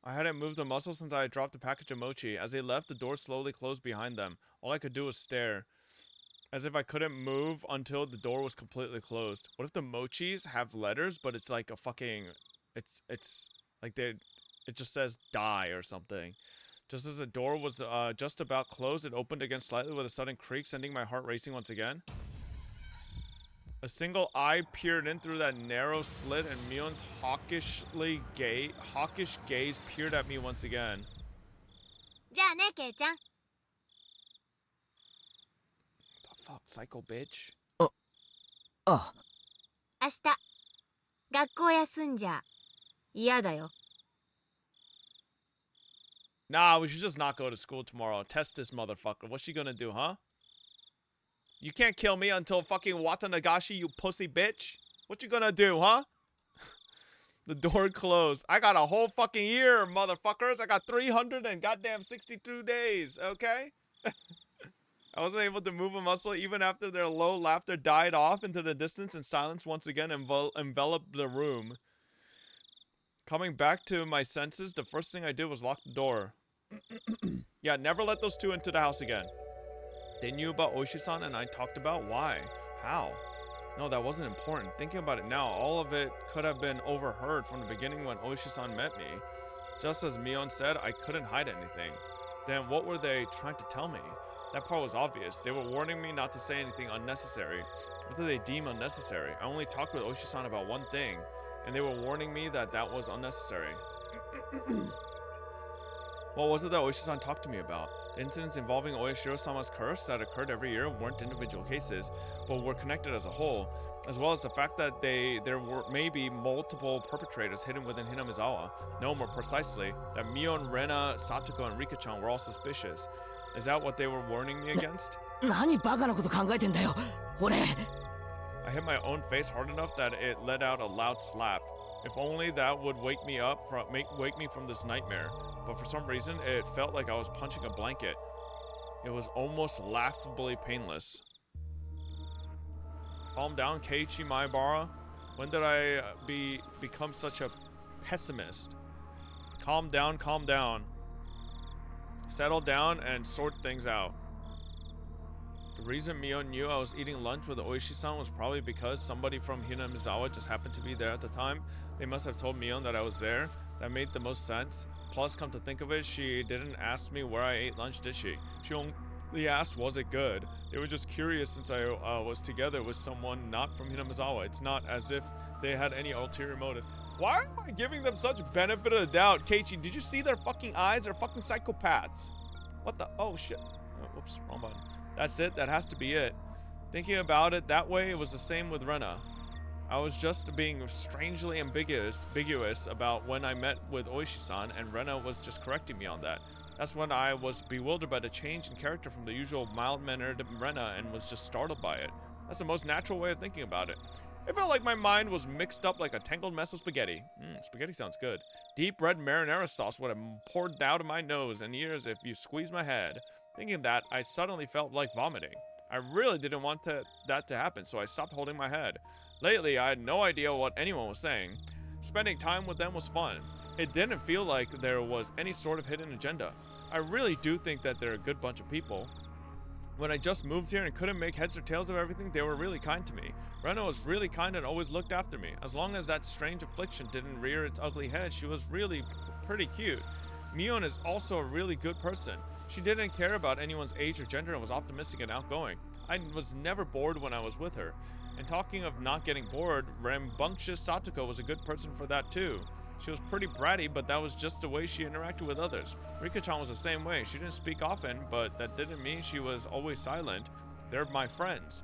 I hadn't moved a muscle since I had dropped a package of mochi. As they left, the door slowly closed behind them. All I could do was stare, as if I couldn't move until the door was completely closed. What if the mochis have letters, but it's like a fucking... It's like it just says die or something. Just as the door was just about closed, it opened again slightly with a sudden creak, sending my heart racing once again. A single eye peered in through that narrow slit, and Mion's hawkish gaze peered at me once again. じゃあね、ケイちゃん。 The fuck, psycho bitch? ああ、明日、学校休んじゃ嫌だよ。 Nah, we should just not go to school tomorrow. Test this motherfucker. What's she gonna do, huh? You can't kill me until fucking Watanagashi, you pussy bitch. What you gonna do, huh? The door closed. I got a whole fucking year, motherfuckers. I got 300 and goddamn 62 days, okay? I wasn't able to move a muscle even after their low laughter died off into the distance and silence once again enveloped the room. Coming back to my senses, the first thing I did was lock the door. Yeah, never let those two into the house again. They knew about Oishi-san and I talked about why. How? No, that wasn't important. Thinking about it now, all of it could have been overheard from the beginning when Oishi-san met me. Just as Mion said, I couldn't hide anything. Then what were they trying to tell me? That part was obvious. They were warning me not to say anything unnecessary. What did they deem unnecessary? I only talked with Oishi-san about one thing, and they were warning me that that was unnecessary. What was it that Oishi-san talked to me about? The incidents involving Oyashiro-sama's curse that occurred every year weren't individual cases, but were connected as a whole, as well as the fact that there were maybe multiple perpetrators hidden within Hinamizawa. No, more precisely, that Mion, Rena, Satoko, and Rika-chan were all suspicious. Is that what they were warning me against? 何バカなこと考えてんだよ、俺。 I hit my own face hard enough that it let out a loud slap. If only that would wake me from this nightmare. But for some reason, it felt like I was punching a blanket. It was almost laughably painless. Calm down, Keiichi Maebara. When did I become such a pessimist? Calm down, calm down. Settle down and sort things out. The reason Mion knew I was eating lunch with Oishi-san was probably because somebody from Hinamizawa just happened to be there at the time. They must have told Mion that I was there. That made the most sense. Plus, come to think of it, she didn't ask me where I ate lunch, did she? She only asked, was it good? They were just curious since I was together with someone not from Hinamizawa. It's not as if they had any ulterior motive. Why am I giving them such benefit of the doubt? Keiichi, did you see their fucking eyes? They're fucking psychopaths. What the? Oh, shit. Oh, whoops, wrong button. That's it. That has to be it. Thinking about it that way, it was the same with Rena. I was just being strangely ambiguous about when I met with Oishi-san, and Rena was just correcting me on that. That's when I was bewildered by the change in character from the usual mild-mannered Rena and was just startled by it. That's the most natural way of thinking about it. It felt like my mind was mixed up like a tangled mess of spaghetti. Spaghetti sounds good. Deep red marinara sauce would have poured down to my nose and ears if you squeezed my head. Thinking that, I suddenly felt like vomiting. I really didn't want that to happen, so I stopped holding my head. Lately, I had no idea what anyone was saying. Spending time with them was fun. It didn't feel like there was any sort of hidden agenda. I really do think that they're a good bunch of people. When I just moved here and couldn't make heads or tails of everything, they were really kind to me. Rena was really kind and always looked after me. As long as that strange affliction didn't rear its ugly head, she was really pretty cute. Mion is also a really good person. She didn't care about anyone's age or gender and was optimistic and outgoing. I was never bored when I was with her. And talking of not getting bored, rambunctious Satoko was a good person for that too. She was pretty bratty, but that was just the way she interacted with others. Rika-chan was the same way. She didn't speak often, but that didn't mean she was always silent. They're my friends.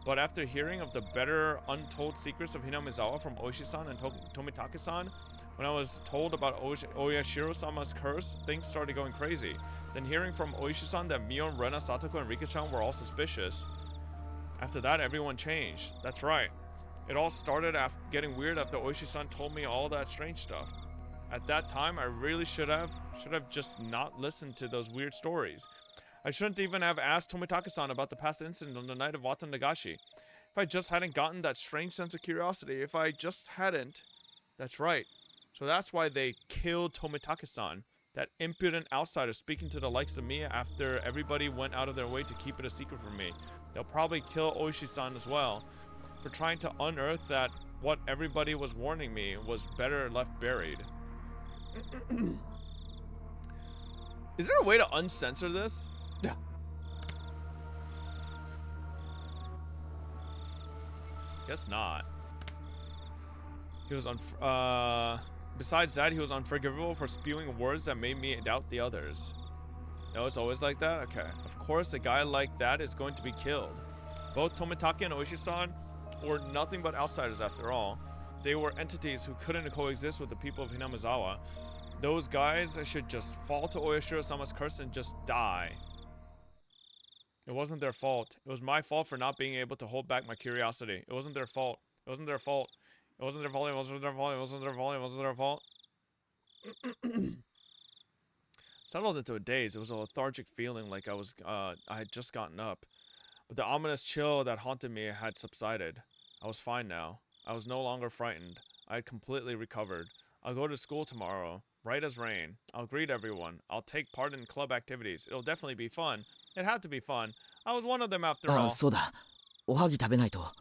But after hearing of the better untold secrets of Hinamizawa from Oishi-san and Tomitake-san, when I was told about Oyashiro-sama's curse, things started going crazy. Then hearing from Oishi-san that Mion, Rena, Satoko, and Rika-chan were all suspicious. After that, everyone changed. That's right. It all started getting weird after Oishi-san told me all that strange stuff. At that time, I really should have just not listened to those weird stories. I shouldn't even have asked Tomitake-san about the past incident on the night of Watan Nagashi. If I just hadn't gotten that strange sense of curiosity, if I just hadn't... That's right. So that's why they killed Tomitake-san. That impudent outsider speaking to the likes of me after everybody went out of their way to keep it a secret from me. They'll probably kill Oishi-san as well for trying to unearth that what everybody was warning me was better left buried. Is there a way to uncensor this? Guess not. He was besides that, he was unforgivable for spewing words that made me doubt the others. No, it's always like that? Okay. Of course, a guy like that is going to be killed. Both Tomitake and Oishi-san were nothing but outsiders after all. They were entities who couldn't coexist with the people of Hinamizawa. Those guys should just fall to Oyashiro-sama's curse and just die. It wasn't their fault. It was my fault for not being able to hold back my curiosity. It wasn't their fault. It wasn't their fault. It wasn't their fault. It wasn't their fault. It wasn't their fault. It wasn't their fault. Settled into a daze. It was a lethargic feeling like I had just gotten up. But the ominous chill that haunted me had subsided. I was fine now. I was no longer frightened. I had completely recovered. I'll go to school tomorrow, right as rain. I'll greet everyone. I'll take part in club activities. It'll definitely be fun. It had to be fun. I was one of them after all. そうだ。おはぎ食べないと。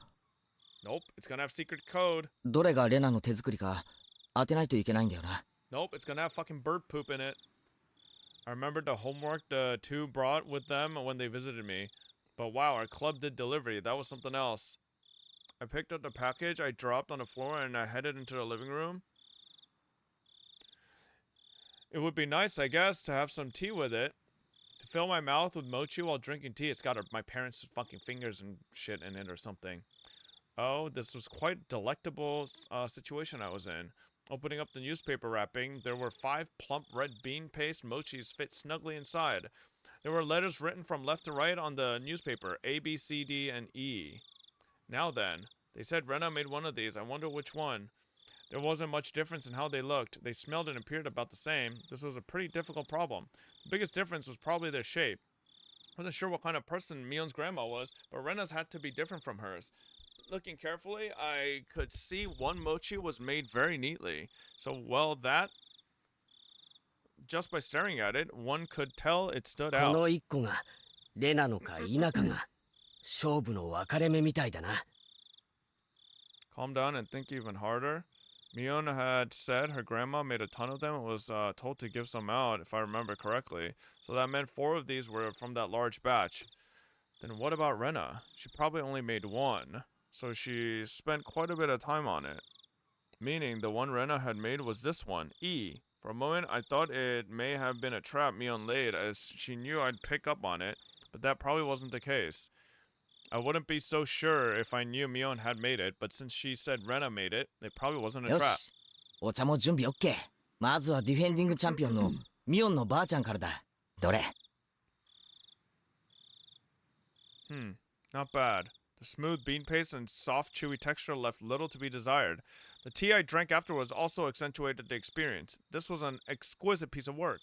Nope, it's gonna have secret code. どれがレナの手作りか当てないといけないんだよな。 Nope, it's gonna have fucking bird poop in it. I remembered the homework the two brought with them when they visited me. But wow, our club did delivery. That was something else. I picked up the package I dropped on the floor and I headed into the living room. It would be nice, I guess, to have some tea with it. To fill my mouth with mochi while drinking tea. It's got my parents' fucking fingers and shit in it or something. Oh, this was quite a delectable situation I was in. Opening up the newspaper wrapping, there were 5 plump red bean paste mochis fit snugly inside. There were letters written from left to right on the newspaper, A, B, C, D, and E. Now then, they said Rena made one of these. I wonder which one. There wasn't much difference in how they looked. They smelled and appeared about the same. This was a pretty difficult problem. The biggest difference was probably their shape. I wasn't sure what kind of person Mion's grandma was, but Rena's had to be different from hers. Looking carefully, I could see one mochi was made very neatly. So, well, that... just by staring at it, one could tell it stood こ out. の一個がレナのか否かが勝負の分かれ目みたいだな。 Calm down and think even harder. Mion had said her grandma made a ton of them and was told to give some out, if I remember correctly. So that meant 4 of these were from that large batch. Then what about Rena? She probably only made 1. So she spent quite a bit of time on it. Meaning the one Rena had made was this one, E. For a moment, I thought it may have been a trap Mion laid as she knew I'd pick up on it, but that probably wasn't the case. I wouldn't be so sure if I knew Mion had made it, but since she said Rena made it, it probably wasn't a よ trap. しお茶も準備 OK まずはディフェンディングチャンピオンのミオンのばあちゃんからだどれ Not bad. The smooth bean paste and soft, chewy texture left little to be desired. The tea I drank afterwards also accentuated the experience. This was an exquisite piece of work.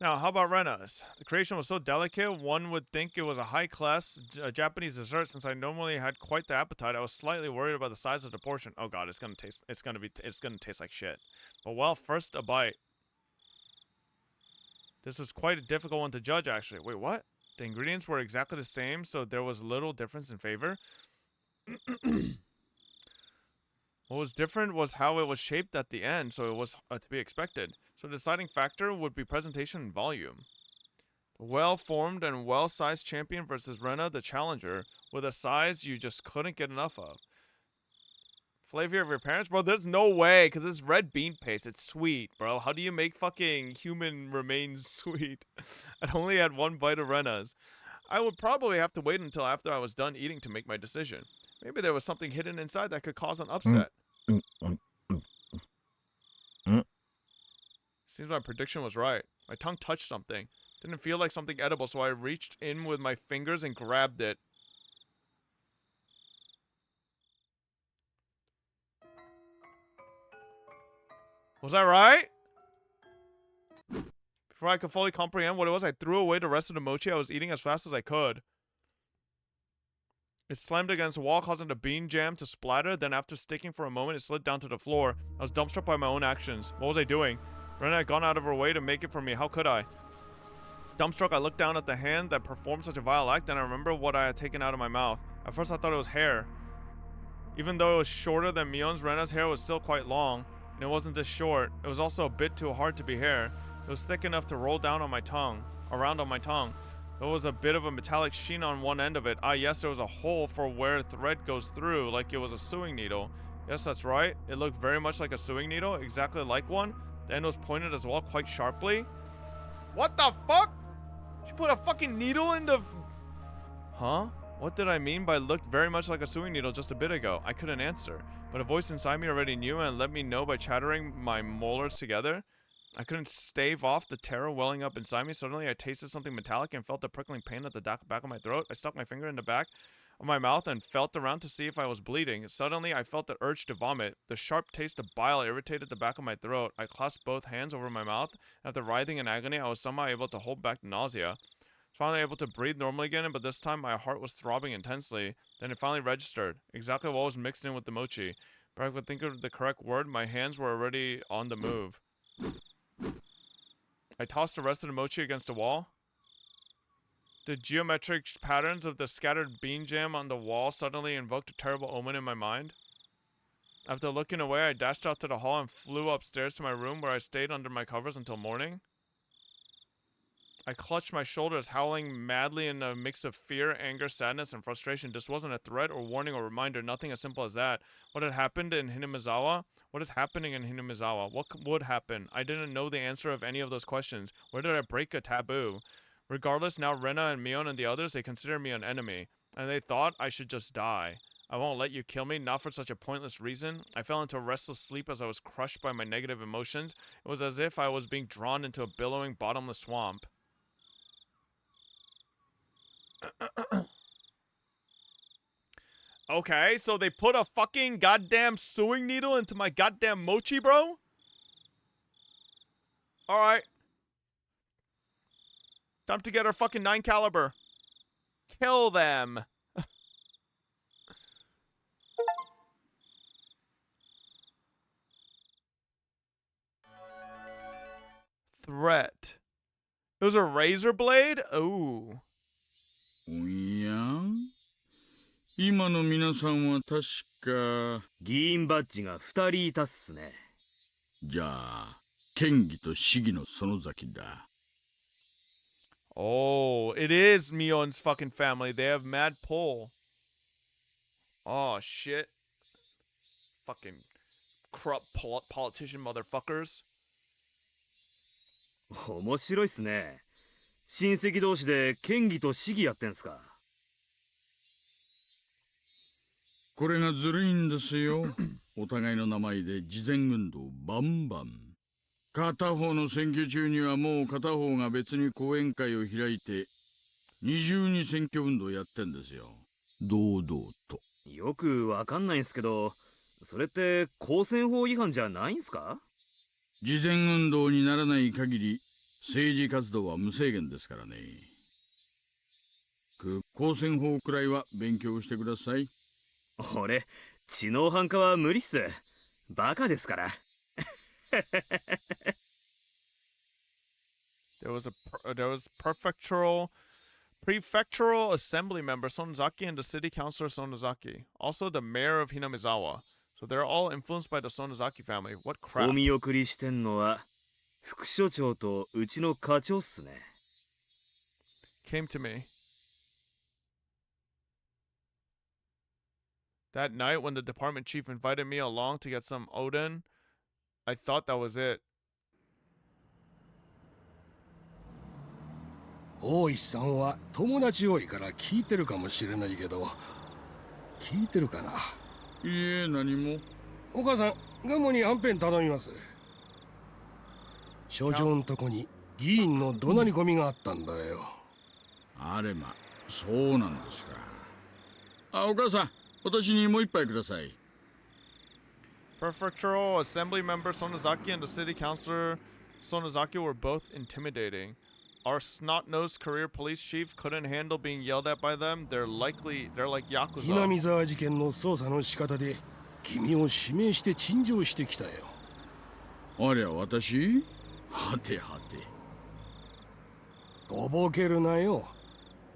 Now, how about Rena's? The creation was so delicate, one would think it was a high-class Japanese dessert. Since I normally had quite the appetite, I was slightly worried about the size of the portion. Oh god, it's gonna taste like shit. But well, first a bite. This was quite a difficult one to judge, actually. Wait, what? The ingredients were exactly the same, so there was little difference in flavor. What was different was how it was shaped at the end, so it was to be expected. So the deciding factor would be presentation and volume. The well-formed and well-sized champion versus Rena, the challenger, with a size you just couldn't get enough of. Flavor of your parents? Bro, there's no way, because it's red bean paste. It's sweet, bro. How do you make fucking human remains sweet? I only had one bite of Rena's. I would probably have to wait until after I was done eating to make my decision. Maybe there was something hidden inside that could cause an upset. Seems my prediction was right. My tongue touched something. Didn't feel like something edible, so I reached in with my fingers and grabbed it. Was I right? Before I could fully comprehend what it was, I threw away the rest of the mochi I was eating as fast as I could. It slammed against the wall, causing the bean jam to splatter. Then after sticking for a moment, it slid down to the floor. I was dumbstruck by my own actions. What was I doing? Rena had gone out of her way to make it for me. How could I? Dumbstruck, I looked down at the hand that performed such a vile act, and I remember what I had taken out of my mouth. At first I thought it was hair. Even though it was shorter than Mion's, Rena's hair was still quite long. And it wasn't just short. It was also a bit too hard to be hair. It was thick enough to roll down on my tongue. Around on my tongue. There was a bit of a metallic sheen on one end of it. Ah, yes, there was a hole for where thread goes through, like it was a sewing needle. Yes, that's right. It looked very much like a sewing needle, exactly like one. The end was pointed as well, quite sharply. What the fuck? She put a fucking needle in the... Huh? What did I mean by looked very much like a sewing needle just a bit ago? I couldn't answer, but a voice inside me already knew and let me know by chattering my molars together. I couldn't stave off the terror welling up inside me. Suddenly, I tasted something metallic and felt a prickling pain at the back of my throat. I stuck my finger in the back of my mouth and felt around to see if I was bleeding. Suddenly, I felt the urge to vomit. The sharp taste of bile irritated the back of my throat. I clasped both hands over my mouth. After writhing in agony, I was somehow able to hold back the nausea. I was finally able to breathe normally again, but this time my heart was throbbing intensely. Then it finally registered. Exactly what was mixed in with the mochi. But I could think of the correct word. My hands were already on the move. I tossed the rest of the mochi against the wall. The geometric patterns of the scattered bean jam on the wall suddenly invoked a terrible omen in my mind. After looking away, I dashed out to the hall and flew upstairs to my room, where I stayed under my covers until morning. I clutched my shoulders, howling madly in a mix of fear, anger, sadness, and frustration. This wasn't a threat or warning or reminder, nothing as simple as that. What had happened in Hinamizawa? What is happening in Hinamizawa? What would happen? I didn't know the answer of any of those questions. Where did I break a taboo? Regardless, now Rena and Mion and the others, they consider me an enemy. And they thought I should just die. I won't let you kill me, not for such a pointless reason. I fell into a restless sleep as I was crushed by my negative emotions. It was as if I was being drawn into a billowing, bottomless swamp. Okay, so they put a fucking goddamn sewing needle into my goddamn mochi, bro? Alright. Time to get our fucking 9 caliber. Kill them. Threat. It was a razor blade? Ooh. おや今の皆さんは確か議員バッジが2人いたっすね。じゃあ剣技と試技の園崎だ。 Oh, it is Mion's fucking family. They have mad pull. Oh, shit. Fucking corrupt politician motherfuckers. 面白いっすね。親戚同士で剣技と試技やってんすか。これがずるいんですよ。お互いの名前で慈善運動バンバン。片方の選挙中にはもう片方が別に講演会を開いて二重に選挙運動やってんですよ。堂々と。よくわかんないんすけど、それって公選法違反じゃないんすか？慈善運動にならない限り政治活動は無制限ですからね。公選法くらいは勉強してください。俺、知能犯化は無理っす。バカですから。There was prefectural assembly member Sonozaki and the city councilor Sonozaki. Also the mayor of Hinamizawa. So they're all influenced by the Sonozaki family. What crap? お見送りしてんのは副所長とうちの課長っすね。Came to me. That night when the department chief invited me along to get some Odin, I thought that was it. 大石さんは友達多いから聞いてるかもしれないけど、聞いてるかな？いいえ、何も。お母さん、ガモにはんぺん頼みます。所長のとこに議員の怒鳴り込みがあったんだよ。あれま、そうなんですか。あ、お母さん、私にもう一杯ください。Prefectural assembly member Sonozaki and the city councilor Sonozaki were both intimidating. Our snot-nosed career police chief couldn't handle being yelled at by them. They're like Yakuza. ひなみ沢事件の捜査の仕方で君を指名して陳情してきたよ。ありゃ、私？はてはて。とぼけるなよ。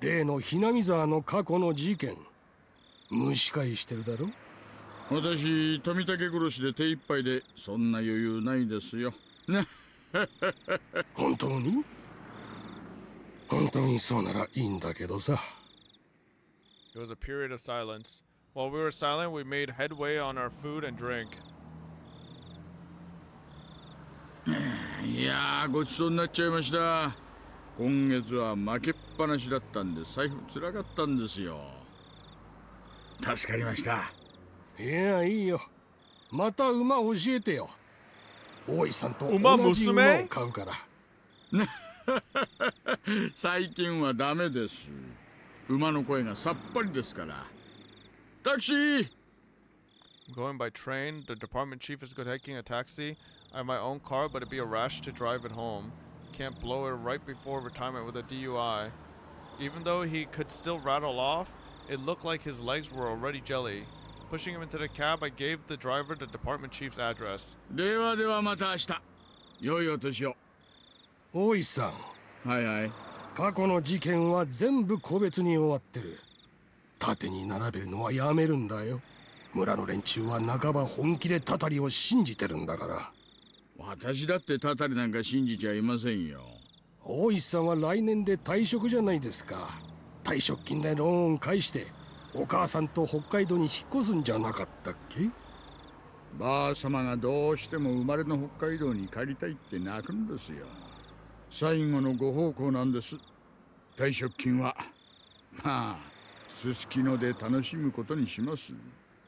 例のひなみ沢の過去の事件。蒸し返してるだろ？私、富武殺しで手一杯でそんな余裕ないですよ。ね。本当に？本当にそうならいいんだけどさ。It was a period of silence. While we were silent, we made headway on our food and drink. いやー、ごちそうになっちゃいました。今月は負けっぱなしだったんで財布つらかったんですよ。助かりました。いや、いいよ。また馬教えてよ。大石さんと同じ馬を買うから。最近はダメです。馬の声がさっぱりですから。タクシー! I'm going by train. The department chief is good taking a taxi. I have my own car, but it'd be a rash to drive it home. Can't blow it right before retirement with a DUI. Even though he could still rattle off, it looked like his legs were already jelly. Pushing him into the cab, I gave the driver the department chief's address. ではではまた明日。良いお年を。大石さん。はいはい。過去の事件は全部個別に終わってる。縦に並べるのはやめるんだよ。村の連中は半ば本気でタタリを信じてるんだから。私だってタタリなんか信じちゃいませんよ。大石さんは来年で退職じゃないですか。退職金でローン返してお母さんと北海道に引っ越すんじゃなかったっけ？ばあ様がどうしても生まれの北海道に帰りたいって泣くんですよ。最後のご奉公なんです。退職金はまあすすきので楽しむことにします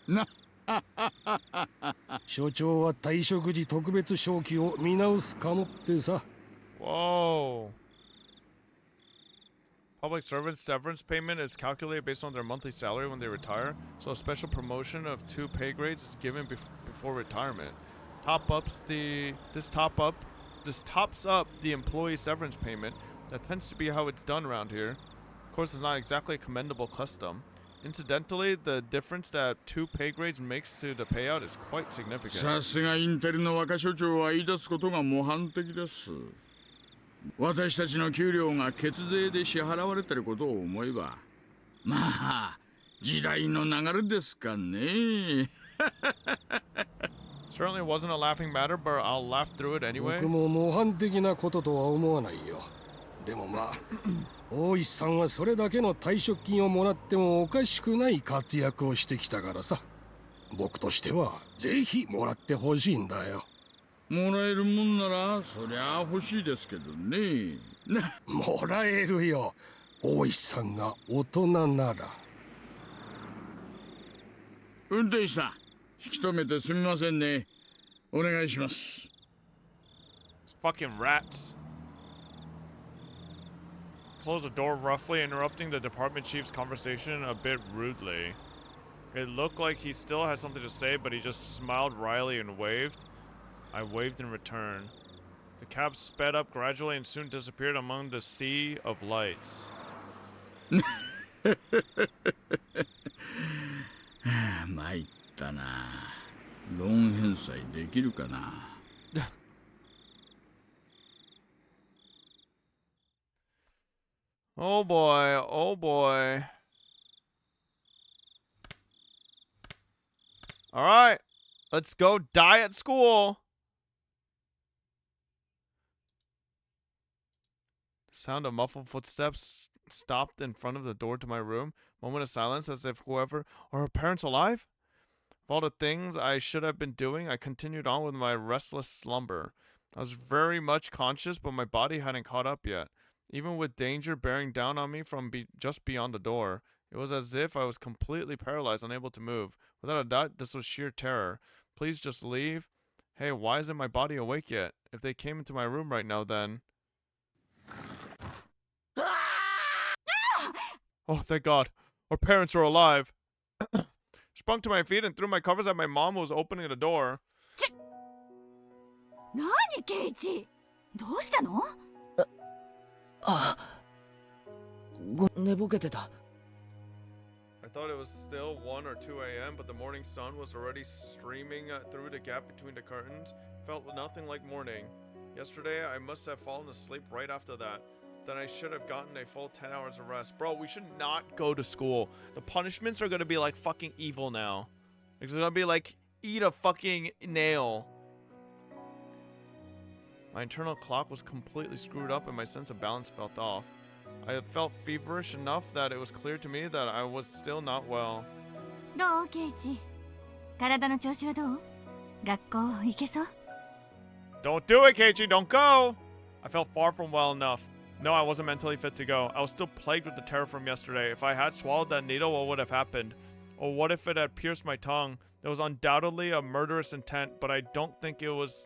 な。所長は退職時特別昇給を見直すかもってさ。Whoa. Public servants' severance payment is calculated based on their monthly salary when they retire, so a special promotion of 2 pay grades is given before retirement. This tops up the employee severance payment. That tends to be how it's done around here. Of course, it's not exactly a commendable custom. Incidentally, the difference that 2 pay grades makes to the payout is quite significant. さすがインテリの若所長は言い出すことが模範的です。私たちの給料が血税で支払われてることを思えば、まあ時代の流れですかね。Certainly wasn't a laughing matter, but I'll laugh through it anyway. 僕も模範的なこととは思わないよ。でもまあ、大石さんはそれだけの退職金をもらってもおかしくない活躍をしてきたからさ。僕としてはぜひもらってほしいんだよ。もらえるもんならそりゃ欲しいですけどね。もらえるよ。大石さんが大人なら。運転手さん、引き止めてすみませんね。お願いします。It's fucking rats. Close the door roughly, interrupting the department chief's conversation a bit rudely. It looked like he still had something to say, but he just smiled wryly and waved. I waved in return. The cab sped up gradually and soon disappeared among the sea of lights. 参ったな。ローン返済できるかな。Oh boy, oh boy. Alright, let's go die at school. Sound of muffled footsteps stopped in front of the door to my room. Moment of silence as if whoever... Are her parents alive? Of all the things I should have been doing, I continued on with my restless slumber. I was very much conscious, but my body hadn't caught up yet. Even with danger bearing down on me from just beyond the door, it was as if I was completely paralyzed, unable to move. Without a doubt, this was sheer terror. Please just leave. Hey, why isn't my body awake yet? If they came into my room right now, then... Oh, thank God. Our parents are alive. Sprung to my feet and threw my covers at my mom who was opening the door. 何ケイチ、どうしたの？寝ぼけてた。I thought it was still 1 or 2 a.m., but the morning sun was already streaming through the gap between the curtains. Felt nothing like morning. Yesterday, I must have fallen asleep right after that. Then I should have gotten a full 10 hours of rest. Bro, we should not go to school. The punishments are gonna be like fucking evil now. It's gonna be like, eat a fucking nail. My internal clock was completely screwed up and my sense of balance felt off. I had felt feverish enough that it was clear to me that I was still not well. どうケイチ、体の調子はどう？学校行けそう？ Don't do it, Keiichi, don't go! I felt far from well enough. No, I wasn't mentally fit to go. I was still plagued with the terror from yesterday. If I had swallowed that needle, what would have happened? Or what if it had pierced my tongue? There was undoubtedly a murderous intent, but I don't think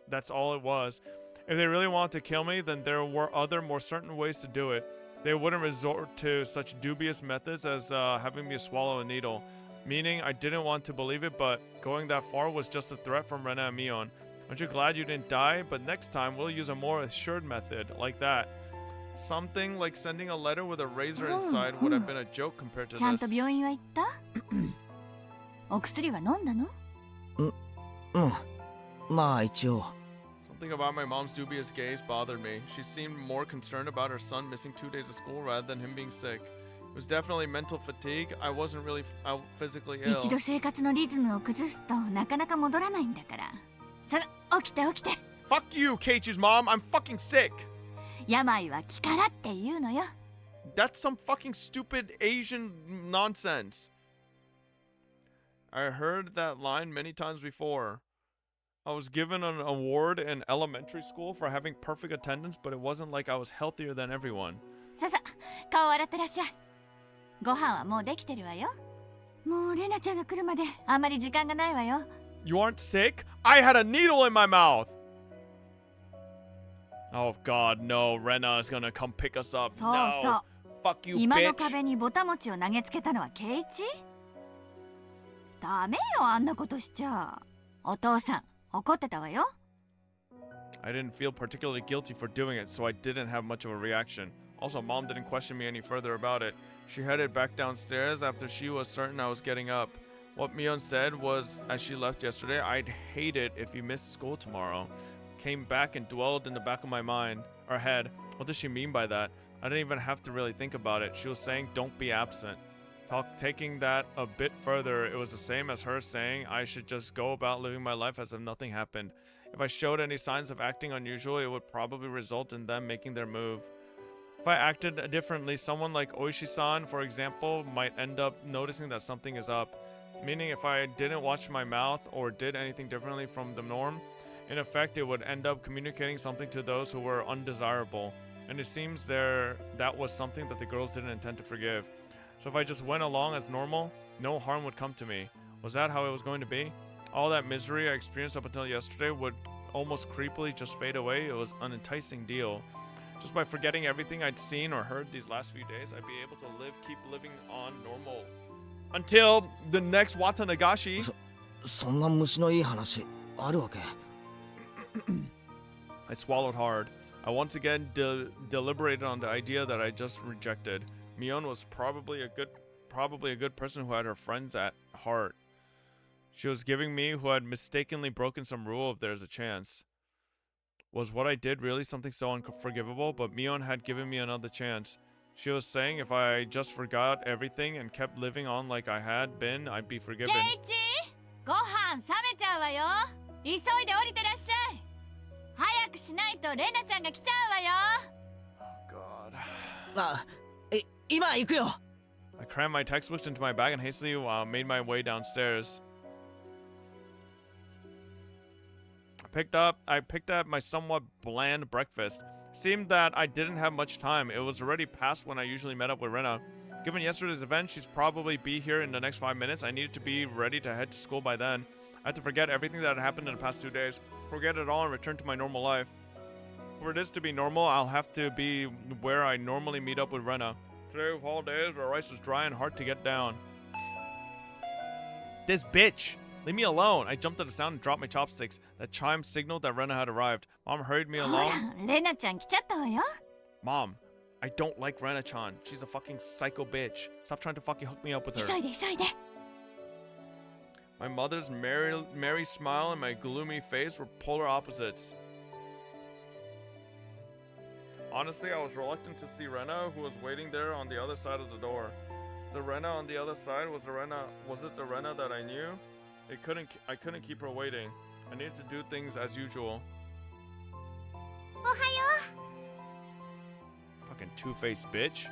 that's all it was. If they really wanted to kill me, then there were other, more certain ways to do it. They wouldn't resort to such dubious methods as having me swallow a needle. Meaning, I didn't want to believe it, but going that far was just a threat from Rena and Mion. Aren't you glad you didn't die? But next time, we'll use a more assured method, like that. Something like sending a letter with a razor inside would have been a joke compared to ちゃんと this. 病院は行った？お薬は飲んだの？まあ一応。 Something about my mom's dubious gaze bothered me. She seemed more concerned about her son missing 2 days of school rather than him being sick. It was definitely mental fatigue. I wasn't really physically ill. 一度生活のリズムを崩すとなかなか戻らないんだから。さあ、起きて起きて。Fuck you, Keiichi's mom. I'm fucking sick. 病は気からって言うのよ。That's some fucking stupid Asian nonsense. I heard that line many times before. I was given an award in elementary school for having perfect attendance, but it wasn't like I was healthier than everyone. さあさあ、顔洗ってらっしゃい。ご飯はもうできてるわよ。もうレナちゃんが来るまであんまり時間がないわよ。You aren't sick? I had a needle in my mouth! Oh god, no. Rena is gonna come pick us up. そう No. そう。 Fuck you, 今の bitch. 壁にボタ餅を投げつけたのはケイチ？ダメよ、あんなことしちゃ。お父さん、怒ってたわよ。I didn't feel particularly guilty for doing it, so I didn't have much of a reaction. Also, Mom didn't question me any further about it. She headed back downstairs after she was certain I was getting up. What Mion said was, as she left yesterday, I'd hate it if you missed school tomorrow. Came back and dwelled in the back of my mind, or head. What does she mean by that? I didn't even have to really think about it. She was saying, don't be absent. Taking that a bit further, it was the same as her saying I should just go about living my life as if nothing happened. If I showed any signs of acting unusual, it would probably result in them making their move. If I acted differently, someone like Oishi-san, for example, might end up noticing that something is up. Meaning if I didn't watch my mouth or did anything differently from the norm, in effect it would end up communicating something to those who were undesirable. And it seems that was something that the girls didn't intend to forgive. So if I just went along as normal, no harm would come to me. Was that how it was going to be? All that misery I experienced up until yesterday would almost creepily just fade away. It was an enticing deal. Just by forgetting everything I'd seen or heard these last few days, I'd be able to keep living on normal. Until the next Watanagashi. そんな虫のいい話あるわけ? I swallowed hard. I once again deliberated on the idea that I just rejected. Mion was probably a good person who had her friends at heart. She was giving me who had mistakenly broken some rule if there's a chance. Was what I did really something so unforgivable? But Mion had given me another chance. She was saying if I just forgot everything and kept living on like I had been, I'd be forgiven. Keiichi! ご飯冷めちゃうわよ。急いで降りてらっしゃい。早くしないとレナちゃんが来ちゃうわよ。Oh God. あ、今行くよ。I crammed my textbooks into my bag and hastily made my way downstairs. I picked up my somewhat bland breakfast. Seemed that I didn't have much time. It was already past when I usually met up with Rena. Given yesterday's event, she'd probably be here in the next 5 minutes. I needed to be ready to head to school by then. I had to forget everything that had happened in the past 2 days. Forget it all and return to my normal life. For this to be normal, I'll have to be where I normally meet up with Rena. Today of all days, the rice was dry and hard to get down. This bitch! Leave me alone! I jumped at the sound and dropped my chopsticks. That chime signaled that Rena had arrived. Mom hurried me ほ along. ら、レナちゃん来ちゃったわよ。Mom, I don't like Rena-chan. She's a fucking psycho bitch. Stop trying to fucking hook me up with her. 急いで急いで。My mother's merry smile and my gloomy face were polar opposites. Honestly, I was reluctant to see Rena, who was waiting there on the other side of the door. The Rena on the other side was it the Rena that I knew? I couldn't keep her waiting. I needed to do things as usual. おはよ Fucking two-faced bitch.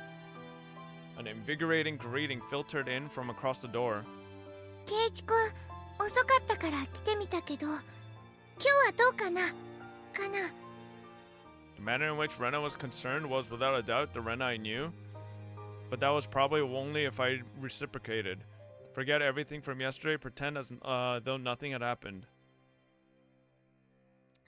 An invigorating greeting filtered in from across the door. う。ケイチ君、遅かったから来てみたけど、今日はどうかな？かな？ The manner in which Rena was concerned was without a doubt the Rena I knew, but that was probably only if I reciprocated. Forget everything from yesterday, pretend as though nothing had happened.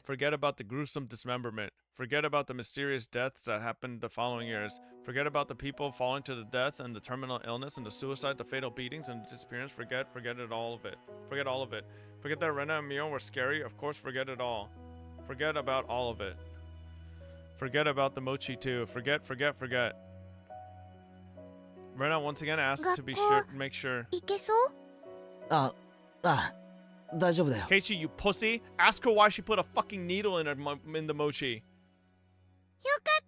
Forget about the gruesome dismemberment. Forget about the mysterious deaths that happened the following years. Forget about the people falling to the death and the terminal illness and the suicide, the fatal beatings and the disappearance. Forget it all of it. Forget all of it. Forget that Rena and Mion were scary. Of course, forget it all. Forget about all of it. Forget about the mochi too. Forget. Rena once again asked to be sure, make sure. 行けそう？あ、大丈夫だよ。 Keiichi, you pussy! Ask her why she put a fucking needle in the mochi. よかっ